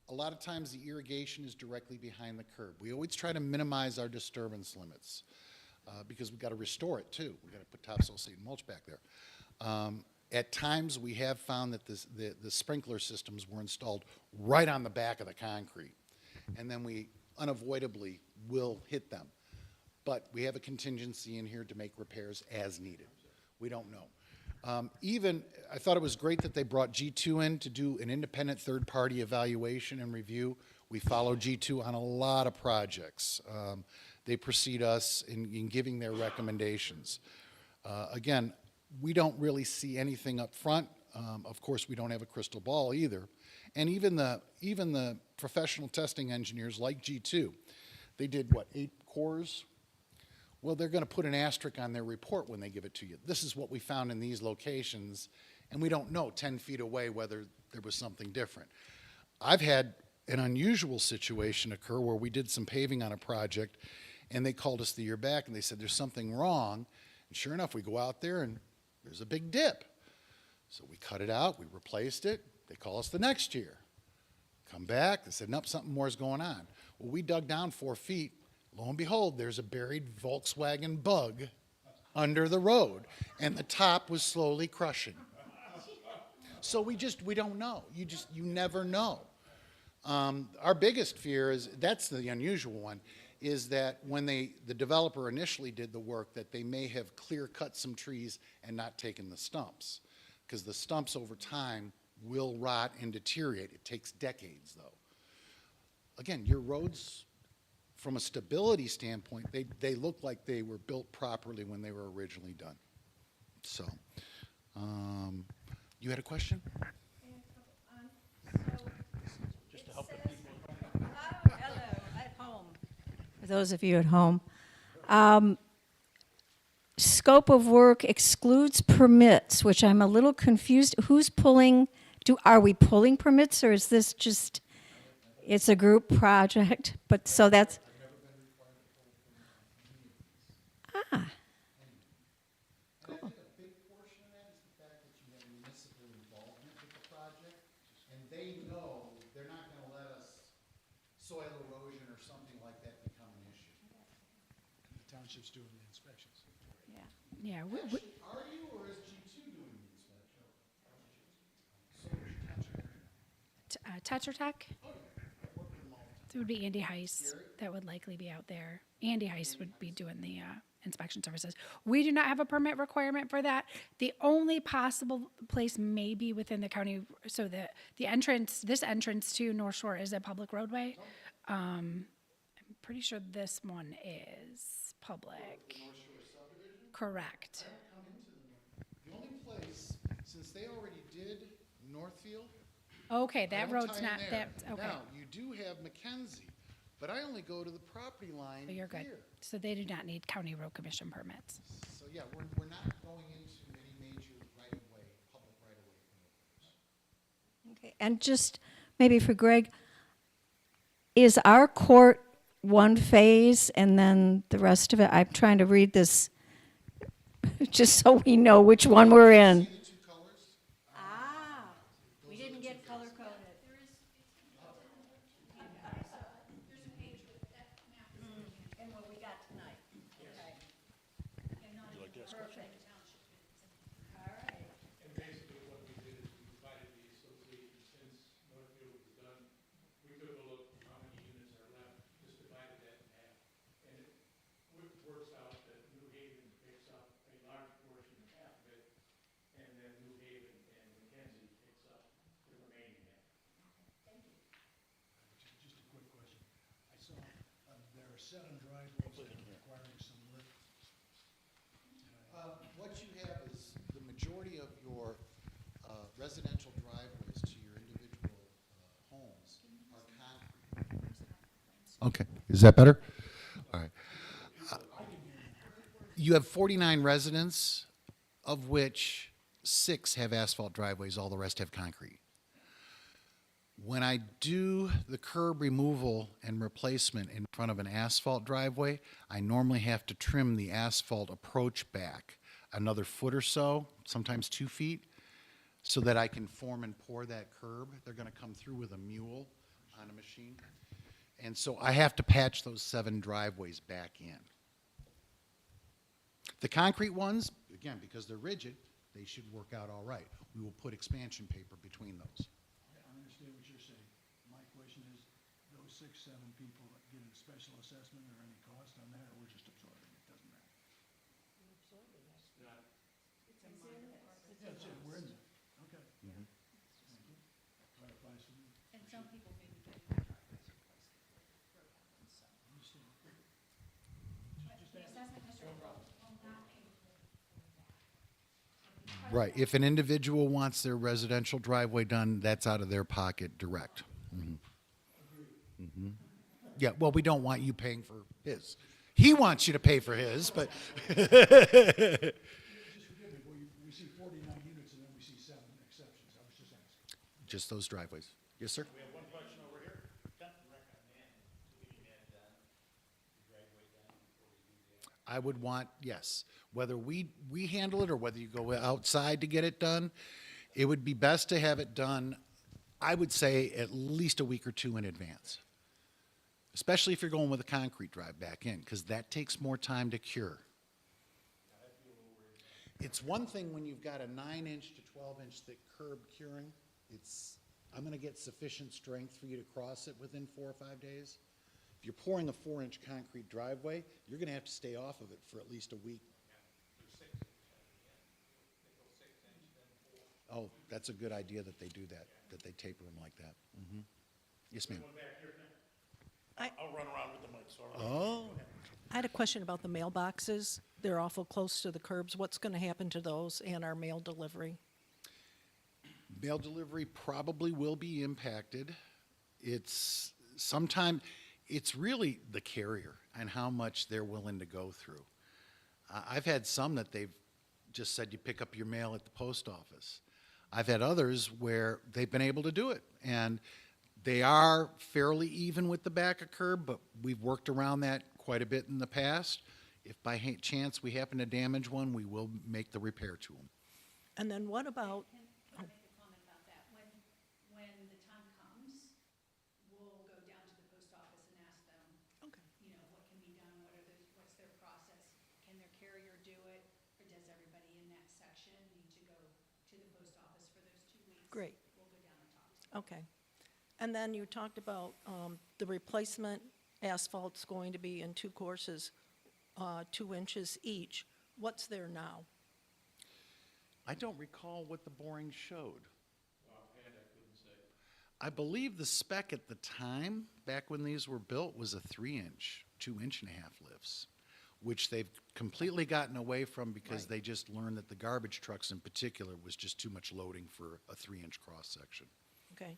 A lot of times the irrigation is directly behind the curb. We always try to minimize our disturbance limits because we've got to restore it too. We've got to put topsoil seed and mulch back there. At times we have found that the sprinkler systems were installed right on the back of the concrete, and then we unavoidably will hit them. But we have a contingency in here to make repairs as needed. We don't know. Even, I thought it was great that they brought G2 in to do an independent third-party evaluation and review. We follow G2 on a lot of projects. They precede us in giving their recommendations. Again, we don't really see anything up front. Of course, we don't have a crystal ball either. And even the professional testing engineers like G2, they did, what, 8 cores? Well, they're going to put an asterisk on their report when they give it to you. This is what we found in these locations, and we don't know 10 feet away whether there was something different. I've had an unusual situation occur where we did some paving on a project, and they called us the year back, and they said, there's something wrong. And sure enough, we go out there, and there's a big dip. So we cut it out, we replaced it. They call us the next year. Come back, they said, nope, something more is going on. Well, we dug down 4 feet. Lo and behold, there's a buried Volkswagen Bug under the road, and the top was slowly crushing. So we don't know. You never know. Our biggest fear is, that's the unusual one, is that when the developer initially did the work, that they may have clear cut some trees and not taken the stumps. Because the stumps over time will rot and deteriorate. It takes decades, though. Again, your roads, from a stability standpoint, they look like they were built properly when they were originally done. So, you had a question? Just to help the people. Hello, at home. For those of you at home. Scope of work excludes permits, which I'm a little confused. Who's pulling, are we pulling permits, or is this just, it's a group project? But so that's, And I think a big portion of that is the fact that you have municipal involvement with the project, and they know they're not going to let us soil erosion or something like that become an issue. The township's doing the inspections. Yeah, Actually, are you, or is G2 doing the inspection? So is township. Tetra Tech? So it would be Andy Heiss that would likely be out there. Andy Heiss would be doing the inspection services. We do not have a permit requirement for that. The only possible place may be within the county, so the entrance, this entrance to North Shore is a public roadway. I'm pretty sure this one is public. Correct. Come into the only place, since they already did Northfield. Okay, I that don't road's tie in not, there. that, okay. Now, you do have Mackenzie, but I only go to the property line So you're good. here. So they do not need county road commission permits. So, yeah, we're not going into any major right-of-way, public right-of-way. okay. And just maybe for Greg, is our court one phase and then the rest of it? I'm trying to read this just so we know which one we're in. See the two colors? Ah, we didn't get color coded. And what we got tonight. Okay. Perfect. All right. And basically what we did is we divided the association since Northfield was done. We took a look at how many units are left, just divided that in half. And it works out that New Haven picks up a large portion, half of it, and then New Haven and Mackenzie picks up the remaining half. Just a quick question. I saw there are 7 driveways that are requiring some lift. What you have is the majority of your residential driveways to your individual homes are concrete. Okay, is that better? All right. You have 49 residents, of which 6 have asphalt driveways, all the rest have concrete. When I do the curb removal and replacement in front of an asphalt driveway, I normally have to trim the asphalt approach back another foot or so, sometimes 2 feet, so that I can form and pour that curb. They're going to come through with a mule on a machine. And so I have to patch those 7 driveways back in. The concrete ones, again, because they're rigid, they should work out all right. We will put expansion paper between those. I understand what you're saying. My question is, those 6, 7 people that get a special assessment or any cost on that, or we're just absorbing it, doesn't matter? Yeah, that's it, we're in there, okay. Thank you. Clarifies for me. And some people may be getting their driveways replaced before the road happens, so. Understand. But the assessment district will not pay for that. Right, if an individual wants their residential driveway done, that's out of their pocket direct. Mhm. Mhm. Yeah, well, we don't want you paying for his. He wants you to pay for his, but Just forgive me, we see 49 units and then we see 7 exceptions, I was just asking. just those driveways. Yes, sir? We have one question over here. Recommend getting that done, the driveway done before we do that. I would want, yes, whether we handle it or whether you go outside to get it done, it would be best to have it done, I would say, at least a week or two in advance. Especially if you're going with a concrete drive back in, because that takes more time to cure. It's one thing when you've got a 9-inch to 12-inch thick curb curing. I'm gonna get sufficient strength for you to cross it within 4 or 5 days. If you're pouring a 4-inch concrete driveway, you're gonna have to stay off of it for at least a week. Oh, that's a good idea that they do that, that they taper them like that. Mhm. Yes, ma'am. I'll run around with the mic, so. Oh. I had a question about the mailboxes. They're awful close to the curbs. What's going to happen to those and our mail delivery? Mail delivery probably will be impacted. It's really the carrier and how much they're willing to go through. I've had some that they've just said you pick up your mail at the post office. I've had others where they've been able to do it, and they are fairly even with the back of curb, but we've worked around that quite a bit in the past. If by chance we happen to damage one, we will make the repair to them. And then what about, Can I make a comment about that? When the time comes, we'll go down to the post office and ask them, okay, you know, what can be done, what's their process? Can their carrier do it, or does everybody in that section need to go to the post office for those 2 weeks? Great. We'll go down and talk to them. okay. And then you talked about the replacement asphalt's going to be in 2 courses, 2 inches each. What's there now? I don't recall what the boring showed. I believe the spec at the time, back when these were built, was a 3-inch, 2-inch-and-a-half lifts, which they've completely gotten away from because Right. they just learned that the garbage trucks in particular was just too much loading for a 3-inch cross-section. Okay.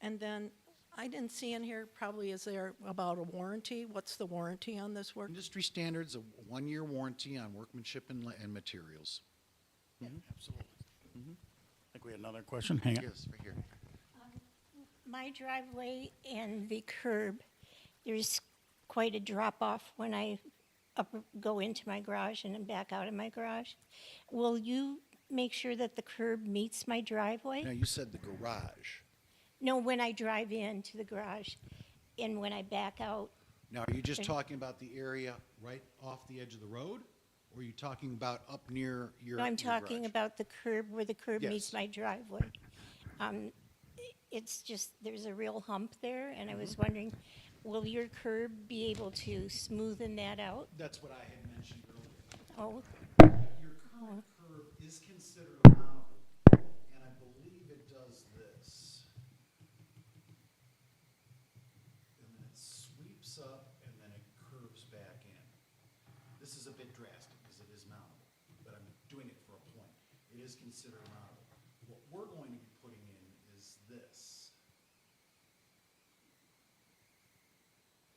And then I didn't see in here, probably is there about a warranty? What's the warranty on this work? Industry standards, a 1-year warranty on workmanship and materials. Absolutely. I think we had another question. Hang on. Yes, right here. My driveway and the curb, there's quite a drop off when I go into my garage and then back out of my garage. Will you make sure that the curb meets my driveway? Now, you said the garage. No, when I drive into the garage and when I back out. Now, are you just talking about the area right off the edge of the road? Or are you talking about up near your No, I'm your talking garage? about the curb where the curb Yes. meets my driveway. It's just, there's a real hump there, and I Mm-hmm. was wondering, will your curb be able to smoothen that out? That's what I had mentioned earlier. Oh, Your current curb is considered allowable, and I believe it does this. And then it sweeps up, and then it curves back in. This is a bit drastic, because it is mountable, but I'm doing it for a point. It is considered mountable. What we're going to be putting in is this.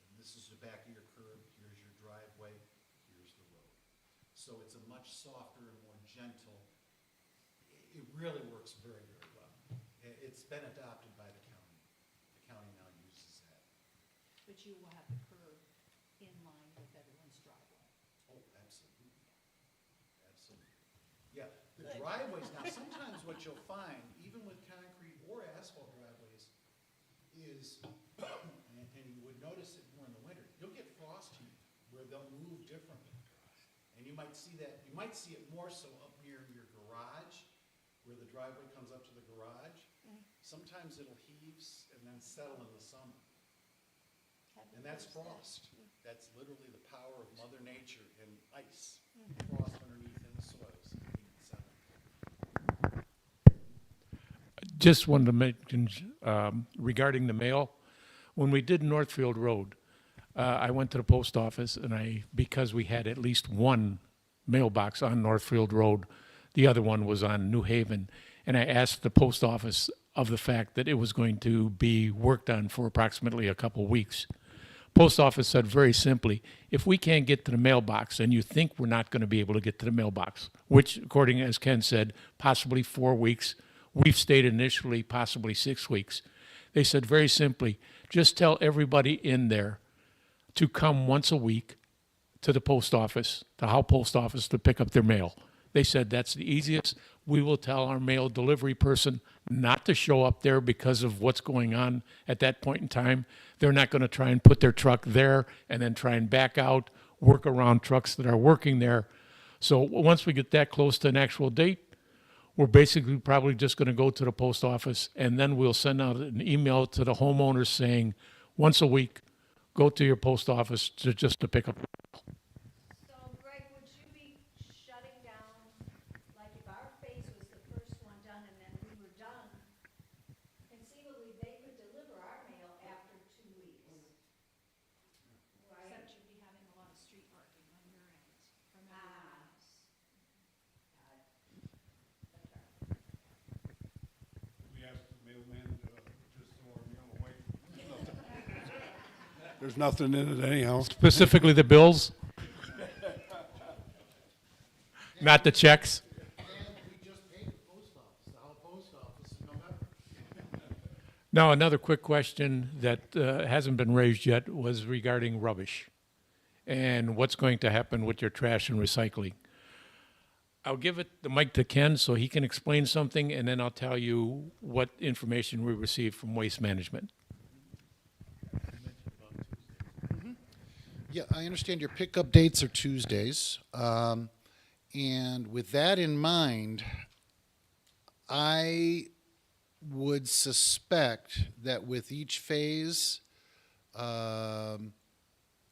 And this is the back of your curb, here's your driveway, here's the road. So it's a much softer and more gentle, it really works very, very well. It's been adopted by the county. The county now uses that. But you will have the curb in line with everyone's driveway. Oh, absolutely. Absolutely. Yeah, the driveways, now sometimes what you'll find, even with concrete or asphalt driveways, is, and you would notice it more in the winter, you'll get frost heave where they'll move differently. And you might see that, you might see it more so up near your garage, where the driveway comes up to the garage. Sometimes it'll heave and then settle in the summer. And that's frost. That's literally the power of Mother Nature and ice. Frost underneath in the soils. Just wanted to mention, regarding the mail, when we did Northfield Road, I went to the post office and because we had at least one mailbox on Northfield Road, the other one was on New Haven, and I asked the post office of the fact that it was going to be worked on for approximately a couple weeks. Post office said very simply, if we can't get to the mailbox and you think we're not going to be able to get to the mailbox, which according as Ken said, possibly 4 weeks, we've stated initially possibly 6 weeks. They said very simply, just tell everybody in there to come once a week to the post office, to Howe Post Office, to pick up their mail. They said that's the easiest. We will tell our mail delivery person not to show up there because of what's going on at that point in time. They're not going to try and put their truck there and then try and back out, work around trucks that are working there. So once we get that close to an actual date, we're basically probably just going to go to the post office, and then we'll send out an email to the homeowners saying, once a week, go to your post office just to pick up. So Greg, would you be shutting down, like if our phase was the first one done and then we were done, conceivably they could deliver our mail after 2 weeks? Right? Except you'd be having a lot of street parking on your end from everyone else. We asked the mailman to just throw our mail away. There's nothing in it anyhow. Specifically the bills, not the checks. And we just paid the post office, the Howe Post Office in November. Now, another quick question that hasn't been raised yet was regarding rubbish and what's going to happen with your trash and recycling. I'll give the mic to Ken so he can explain something, and then I'll tell you what information we received from Waste Management. Yeah, I understand your pickup dates are Tuesdays. And with that in mind, I would suspect that with each phase,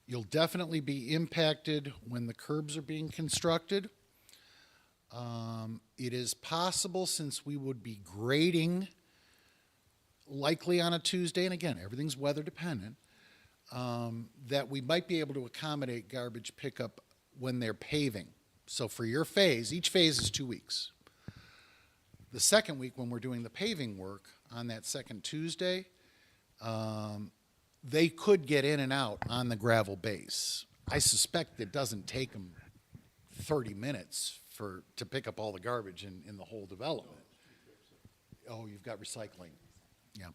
you'll definitely be impacted when the curbs are being constructed. It is possible, since we would be grading likely on a Tuesday, and again, everything's weather dependent, that we might be able to accommodate garbage pickup when they're paving. So for your phase, each phase is 2 weeks. The second week, when we're doing the paving work on that second Tuesday, they could get in and out on the gravel base. I suspect it doesn't take them 30 minutes to pick up all the garbage in the whole development. Oh, you've got recycling. Yeah.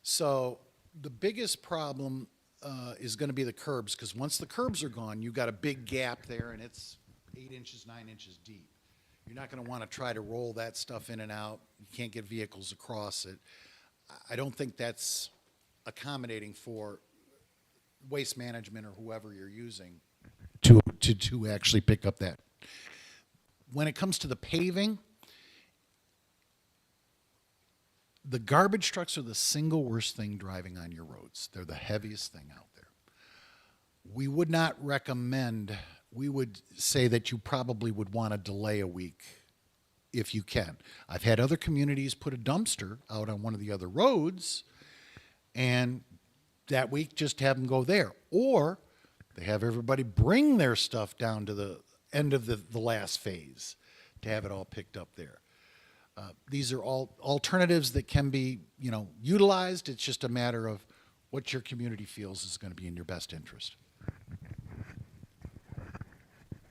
So the biggest problem is going to be the curbs, because once the curbs are gone, you've got a big gap there, and it's 8 inches, 9 inches deep. You're not going to want to try to roll that stuff in and out. You can't get vehicles across it. I don't think that's accommodating for Waste Management or whoever you're using to actually pick up that. When it comes to the paving, the garbage trucks are the single worst thing driving on your roads. They're the heaviest thing out there. We would not recommend, we would say that you probably would want to delay a week if you can. I've had other communities put a dumpster out on one of the other roads, and that week just have them go there. Or they have everybody bring their stuff down to the end of the last phase to have it all picked up there. These are all alternatives that can be, utilized. It's just a matter of what your community feels is going to be in your best interest.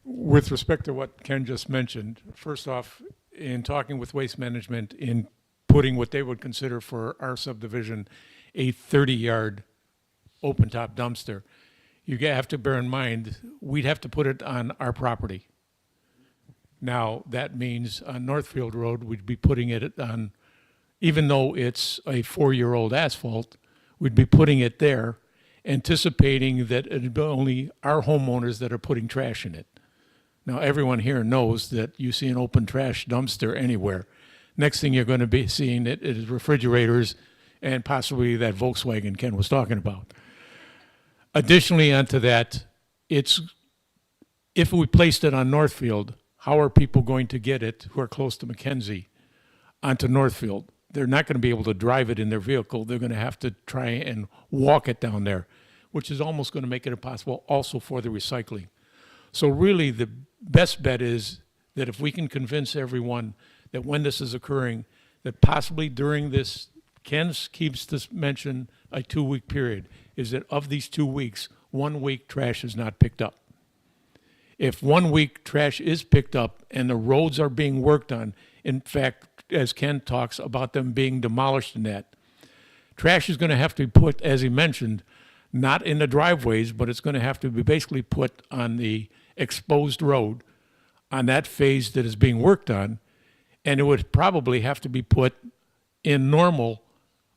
With respect to what Ken just mentioned, first off, in talking with Waste Management, in putting what they would consider for our subdivision a 30-yard open-top dumpster, you have to bear in mind, we'd have to put it on our property. Now, that means on Northfield Road, we'd be putting it on, even though it's a 4-year-old asphalt, we'd be putting it there, anticipating that it'd be only our homeowners that are putting trash in it. Now, everyone here knows that you see an open trash dumpster anywhere. Next thing you're going to be seeing it is refrigerators and possibly that Volkswagen Ken was talking about. Additionally, onto that, if we placed it on Northfield, how are people going to get it who are close to Mackenzie onto Northfield? they're not going to be able to drive it in their vehicle. They're going to have to try and walk it down there, which is almost going to make it impossible also for the recycling. So really, the best bet is that if we can convince everyone that when this is occurring, that possibly during this, Ken keeps this mention a 2-week period, is that of these 2 weeks, 1 week trash is not picked up. If 1 week trash is picked up and the roads are being worked on, in fact, as Ken talks about them being demolished and that, trash is going to have to be put, as he mentioned, not in the driveways, but it's going to have to be basically put on the exposed road on that phase that is being worked on, and it would probably have to be put in normal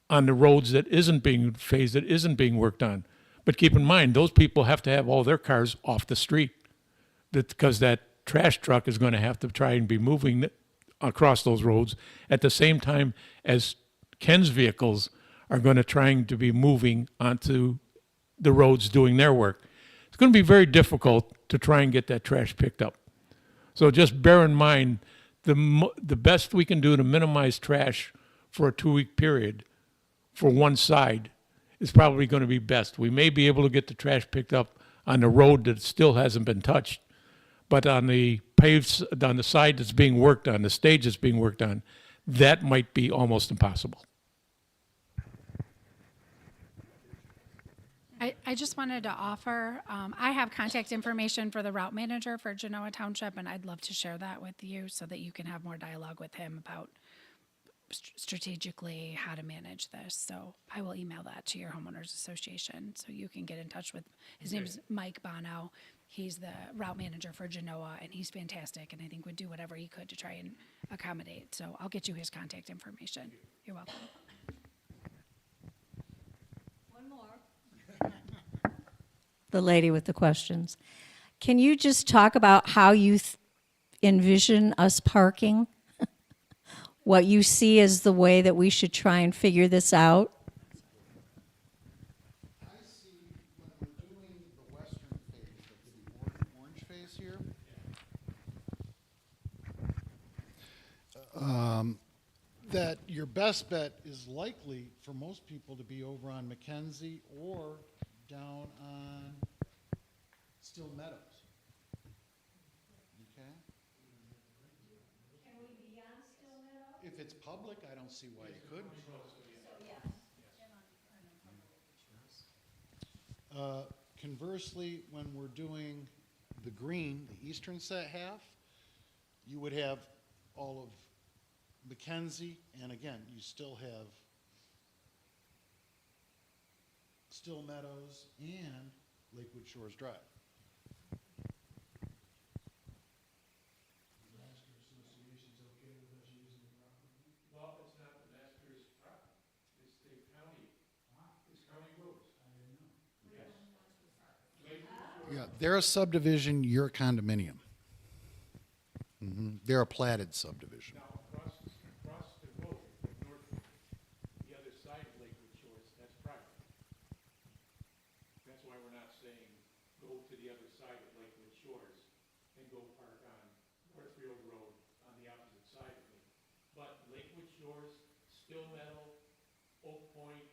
on the roads that isn't being phased, that isn't being worked on. But keep in mind, those people have to have all their cars off the street, because that trash truck is going to have to try and be moving across those roads at the same time as Ken's vehicles are going to trying to be moving onto the roads doing their work. It's going to be very difficult to try and get that trash picked up. So just bear in mind, the best we can do to minimize trash for a 2-week period for one side is probably going to be best. We may be able to get the trash picked up on the road that still hasn't been touched, but on the on the side that's being worked on, the stage that's being worked on, that might be almost impossible. I just wanted to offer, I have contact information for the route manager for Genoa Township, and I'd love to share that with you so that you can have more dialogue with him about strategically how to manage this. So I will email that to your homeowners association so you can get in touch with, his name is Mike Bono. He's the route manager for Genoa, and he's fantastic, and I think would do whatever he could to try and accommodate. So I'll get you his contact information. You're welcome. The lady with the questions. Can you just talk about how you envision us parking? What you see as the way that we should try and figure this out? I see when we're doing the western phase, the orange phase here. That your best bet is likely for most people to be over on Mackenzie or down on Still Meadows. Okay? Can we be on Still Meadow? If it's public, I don't see why you couldn't. Conversely, when we're doing the green, the eastern set half, you would have all of Mackenzie, and again, you still have Still Meadows and Lakewood Shores Drive. Well, it's not the master's property. It's the county. It's county roads. Yeah, they're a subdivision, you're a condominium. They're a platted subdivision. Now, across the road, north, the other side of Lakewood Shores, that's private. That's why we're not saying go to the other side of Lakewood Shores and go park on Northfield Road on the opposite side of it. But Lakewood Shores, Still Meadow, Oak Point,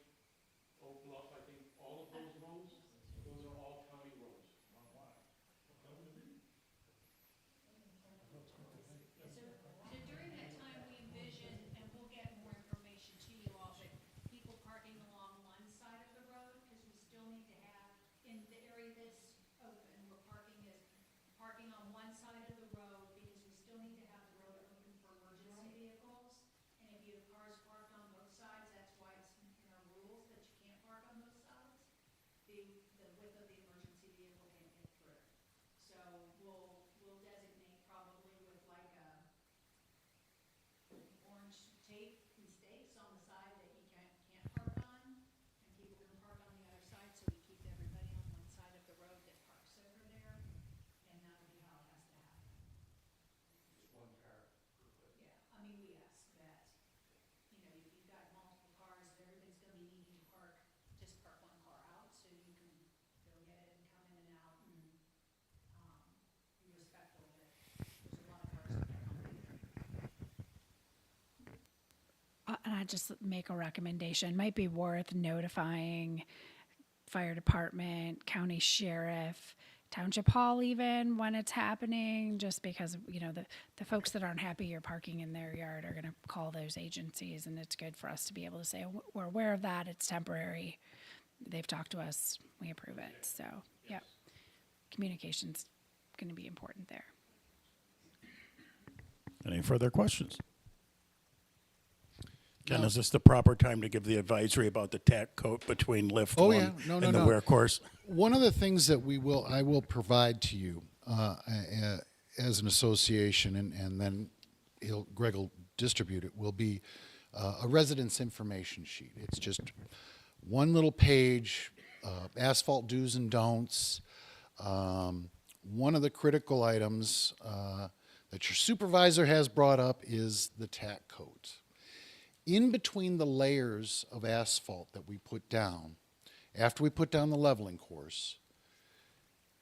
Oak Bluff, I think, all of those roads, those are all county roads. So during that time, we envision, and we'll get more information to you all, but people parking along one side of the road, because we still need to have, in the area that's open, we're parking on one side of the road, because we still need to have the road open for emergency vehicles. And if you have cars parked on both sides, that's why it's in our rules want to just make a recommendation. Might be worth notifying fire department, county sheriff, township hall even when it's happening, just because, you know, the folks that aren't happy you're parking in their yard are going to call those agencies, and it's good for us to be able to say, we're aware of that, it's temporary. They've talked to us, we approve it. So, yeah, communication's going to be important there. Any further questions? Ken, No. is this the proper time to give the advisory about the tack coat between lift Oh, one yeah. No, no, and the no. wear course? One of the things that I will provide to you as an association, and then Greg will distribute it, will be a residence information sheet. It's just one little page, asphalt do's and don'ts. One of the critical items that your supervisor has brought up is the tack coat. In between the layers of asphalt that we put down, after we put down the leveling course,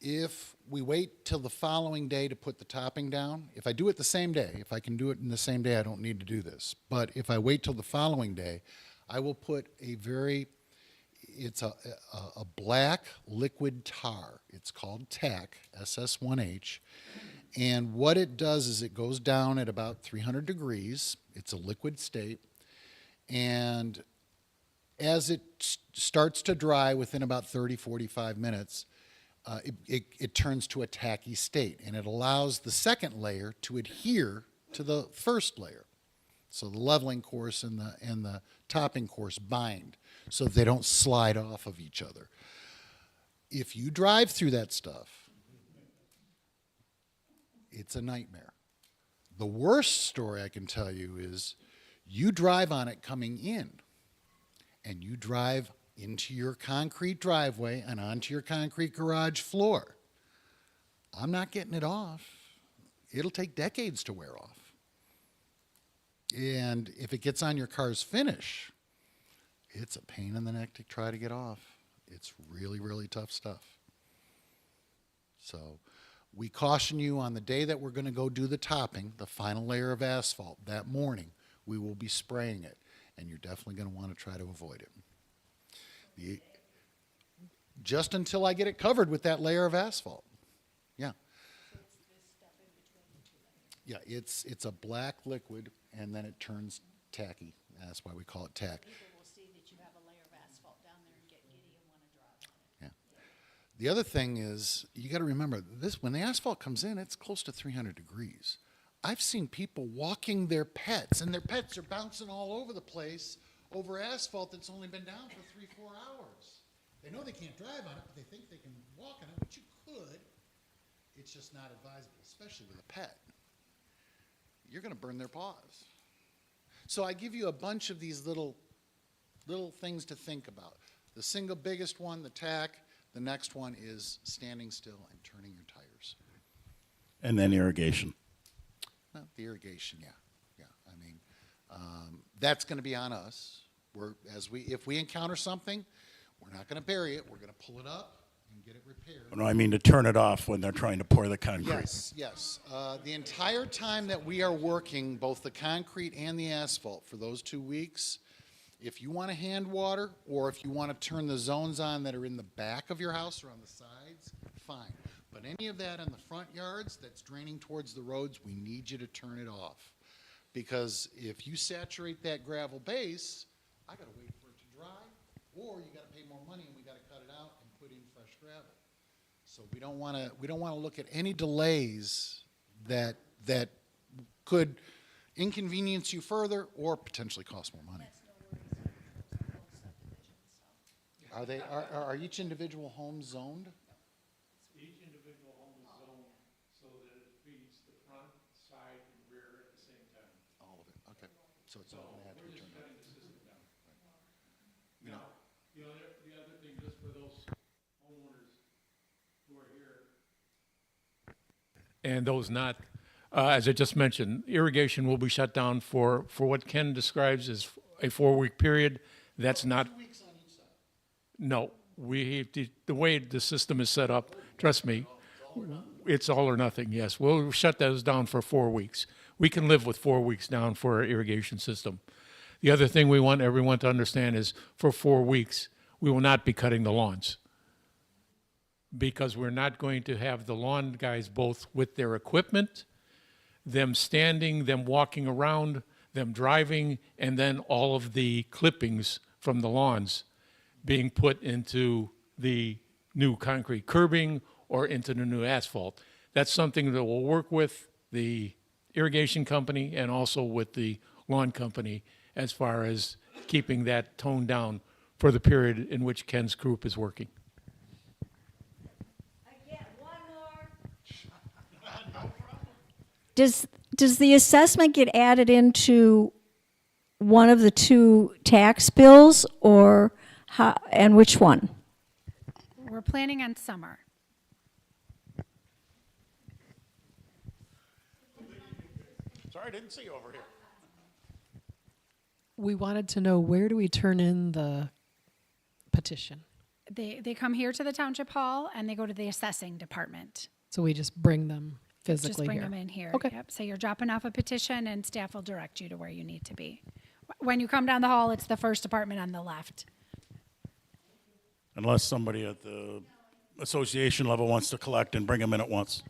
if we wait till the following day to put the topping down, if I do it the same day, if I can do it in the same day, I don't need to do this. But if I wait till the following day, I will put it's a black liquid tar. It's called tack, SS1H. And what it does is it goes down at about 300 degrees. It's a liquid state. And as it starts to dry within about 30, 45 minutes, it turns to a tacky state, and it allows the second layer to adhere to the first layer. So the leveling course and the topping course bind so that they don't slide off of each other. If you drive through that stuff, it's a nightmare. The worst story I can tell you is you drive on it coming in, and you drive into your concrete driveway and onto your concrete garage floor. I'm not getting it off. It'll take decades to wear off. And if it gets on your car's finish, it's a pain in the neck to try to get off. It's really, really tough stuff. So we caution you on the day that we're going to go do the topping, the final layer of asphalt, that morning, we will be spraying it, and you're definitely going to want to try to avoid it. Just until I get it covered with that layer of asphalt. Yeah. Yeah, it's a black liquid, and then it turns tacky. That's why we call it tack. People will see that you have a layer of asphalt down there and get giddy and want to drive on it. Yeah. The other thing is, you got to remember this: when the asphalt comes in, it's close to 300 degrees. I've seen people walking their pets, and their pets are bouncing all over the place over asphalt that's only been down for 3-4 hours. They know they can't drive on it, but they think they can walk on it, which you could. It's just not advisable, especially with a pet. You're going to burn their paws. So I give you a bunch of these little things to think about. The single biggest one, the tack. The next one is standing still and turning your tires. And then irrigation. Well, the irrigation, yeah. I mean, that's going to be on us. If we encounter something, we're not going to bury it. We're going to pull it up and get it repaired. No, I mean to turn it off when they're trying to pour the concrete. Yes. The entire time that we are working, both the concrete and the asphalt for those 2 weeks, if you want to hand water or if you want to turn the zones on that are in the back of your house or on the sides, fine. But any of that in the front yards that's draining towards the roads, we need you to turn it off. Because if you saturate that gravel base, I got to wait for it to dry, or you got to pay more money and we got to cut it out and put in fresh gravel. So we don't want to look at any delays that could inconvenience you further or potentially cost more money. Are each individual home zoned? Each individual home is zoned so that it feeds the front, side, and rear at the same time. All of it, okay. So it's So all going to have to we're be just turned on. cutting the system down. You know, Now, the other thing, just for those homeowners who are here, and those not, as I just mentioned, irrigation will be shut down for what Ken describes as a 4-week period. That's not. 2 weeks on each side. No, the way the system is set up, trust me, it's all or nothing, yes. We'll shut those down for 4 weeks. We can live with 4 weeks down for our irrigation system. The other thing we want everyone to understand is for 4 weeks, we will not be cutting the lawns, because we're not going to have the lawn guys both with their equipment, them standing, them walking around, them driving, and then all of the clippings from the lawns being put into the new concrete curbing or into the new asphalt. That's something that we'll work with the irrigation company and also with the lawn company as far as keeping that toned down for the period in which Ken's group is working. Does the assessment get added into one of the two tax bills, or how, and which one? We're planning on summer. Sorry, I didn't see you over here. We wanted to know, where do we turn in the petition? They come here to the township hall and they go to the assessing department. So we just bring them physically Just bring here? them in here. Okay. Yep. So you're dropping off a petition and staff will direct you to where you need to be. When you come down the hall, it's the first apartment on the left. Unless somebody at the association level wants to collect and bring them in at once.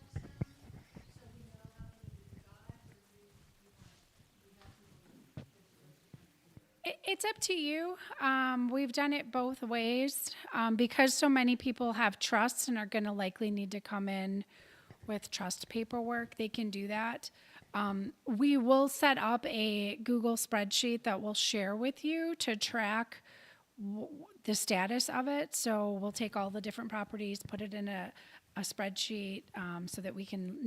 It's up to you. We've done it both ways. Because so many people have trusts and are going to likely need to come in with trust paperwork, they can do that. We will set up a Google spreadsheet that we'll share with you to track the status of it. So we'll take all the different properties, put it in a spreadsheet, so that we can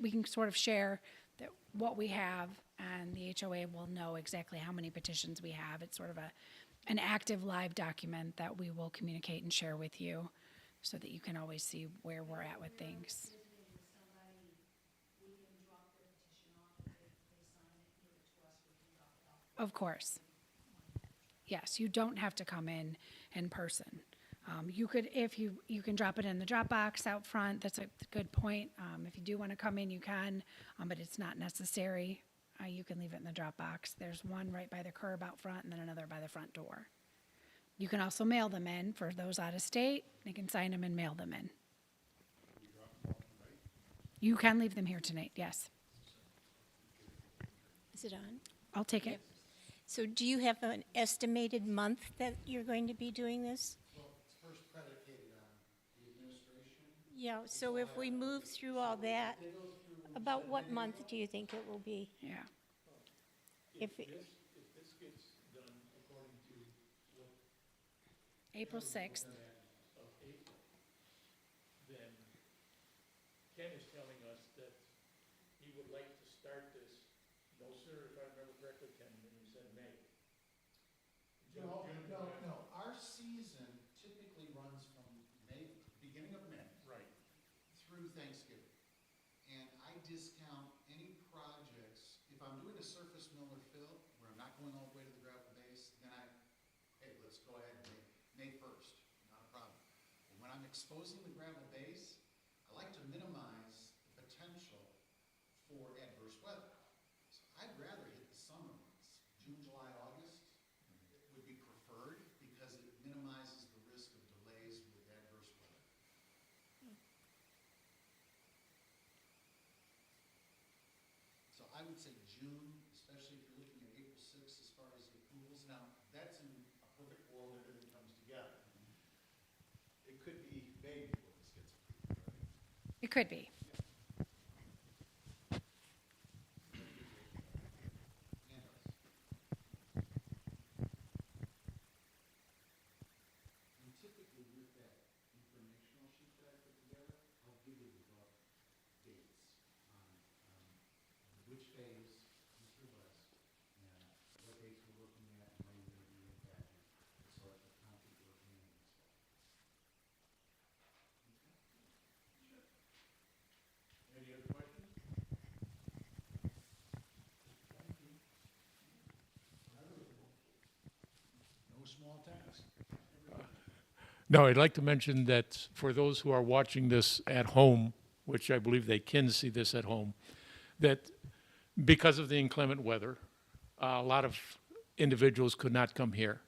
we can sort of share that what we have, and the HOA will know exactly how many petitions we have. It's sort of an active live document that we will communicate and share with you, so that you can always see where we're at with things. Of course. Yes, you don't have to come in person. You could, if you can drop it in the Dropbox out front. That's a good point. If you do want to come in, you can, but it's not necessary. You can leave it in the Dropbox. There's one right by the curb out front and then another by the front door. You can also mail them in for those out of state. They can sign them and mail them in. You can leave them here tonight, yes. Is it on? I'll take it. So do you have an estimated month that you're going to be doing this? Well, it's first predicated on the administration. Yeah, so if we move through all that, about what month do you think it will be? Yeah. If it- If this gets done according to what April 6th. of April, then Ken is telling us that he would like to start this no sooner, if I remember correctly, Ken, than you said May. No. Our season typically runs from May, beginning of May. Right. Through Thanksgiving. And I discount any projects, if I'm doing a surface mill or fill, where I'm not going all the way to the gravel base, then hey, let's go ahead and May 1st, not a problem. But when I'm exposing the gravel base, I like to minimize the potential for adverse weather. So I'd rather hit the summer months. June, July, August would be preferred because it minimizes the risk of delays with adverse weather. So I would say June, especially if you're looking at April 6th as far as the approvals. Now, that's in a perfect world, everything comes together. It could be May before this gets approved, right? It could be. And us. And typically with that informational sheet that I put together, I'll give you the rough dates on which phase, east or west, and what dates we're looking at and when we're going to be impacted, as far as the concrete working in as well. Any other questions? No small task. No, I'd like to mention that for those who are watching this at home, which I believe they can see this at home, that because of the inclement weather, a lot of individuals could not come here.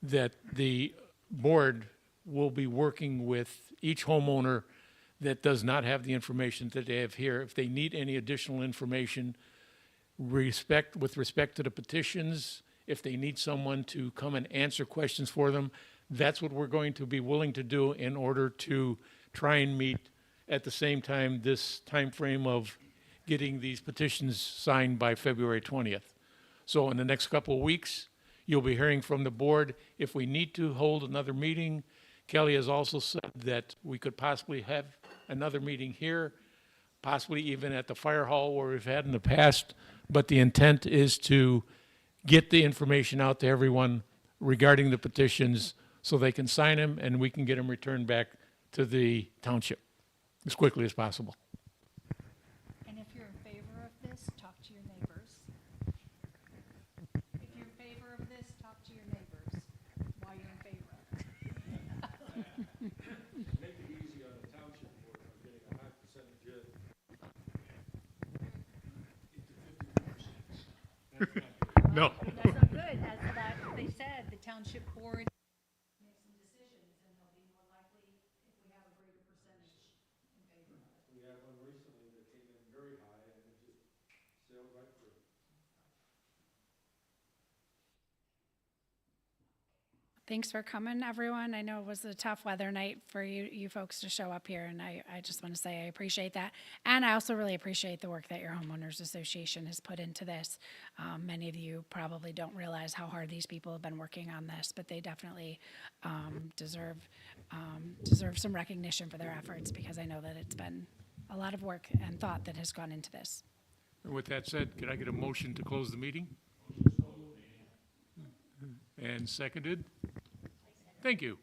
That the board will be working with each homeowner that does not have the information that they have here. If they need any additional information, with respect to the petitions, if they need someone to come and answer questions for them, that's what we're going to be willing to do in order to try and meet at the same time this time frame of getting these petitions signed by February 20th. So in the next couple of weeks, you'll be hearing from the board. If we need to hold another meeting, Kelly has also said that we could possibly have another meeting here, possibly even at the fire hall where we've had in the past. But the intent is to get the information out to everyone regarding the petitions so they can sign them and we can get them returned back to the township as quickly as possible. And if you're in favor of this, talk to your neighbors. If you're in favor of this, talk to your neighbors while you're in favor of it. Make it easy on the township board by getting a high percentage in. No. That's not good. As they said, the township board. Make some decisions, and they'll be more likely if we have a greater percentage in favor of it. We had one recently that came in very high and it just sailed right through. Thanks for coming, everyone. I know it was a tough weather night for you folks to show up here, and I just want to say I appreciate that. And I also really appreciate the work that your homeowners association has put into this. Many of you probably don't realize how hard these people have been working on this, but they definitely deserve some recognition for their efforts, because I know that it's been a lot of work and thought that has gone into this. And with that said, can I get a motion to close the meeting? And seconded? Thank you.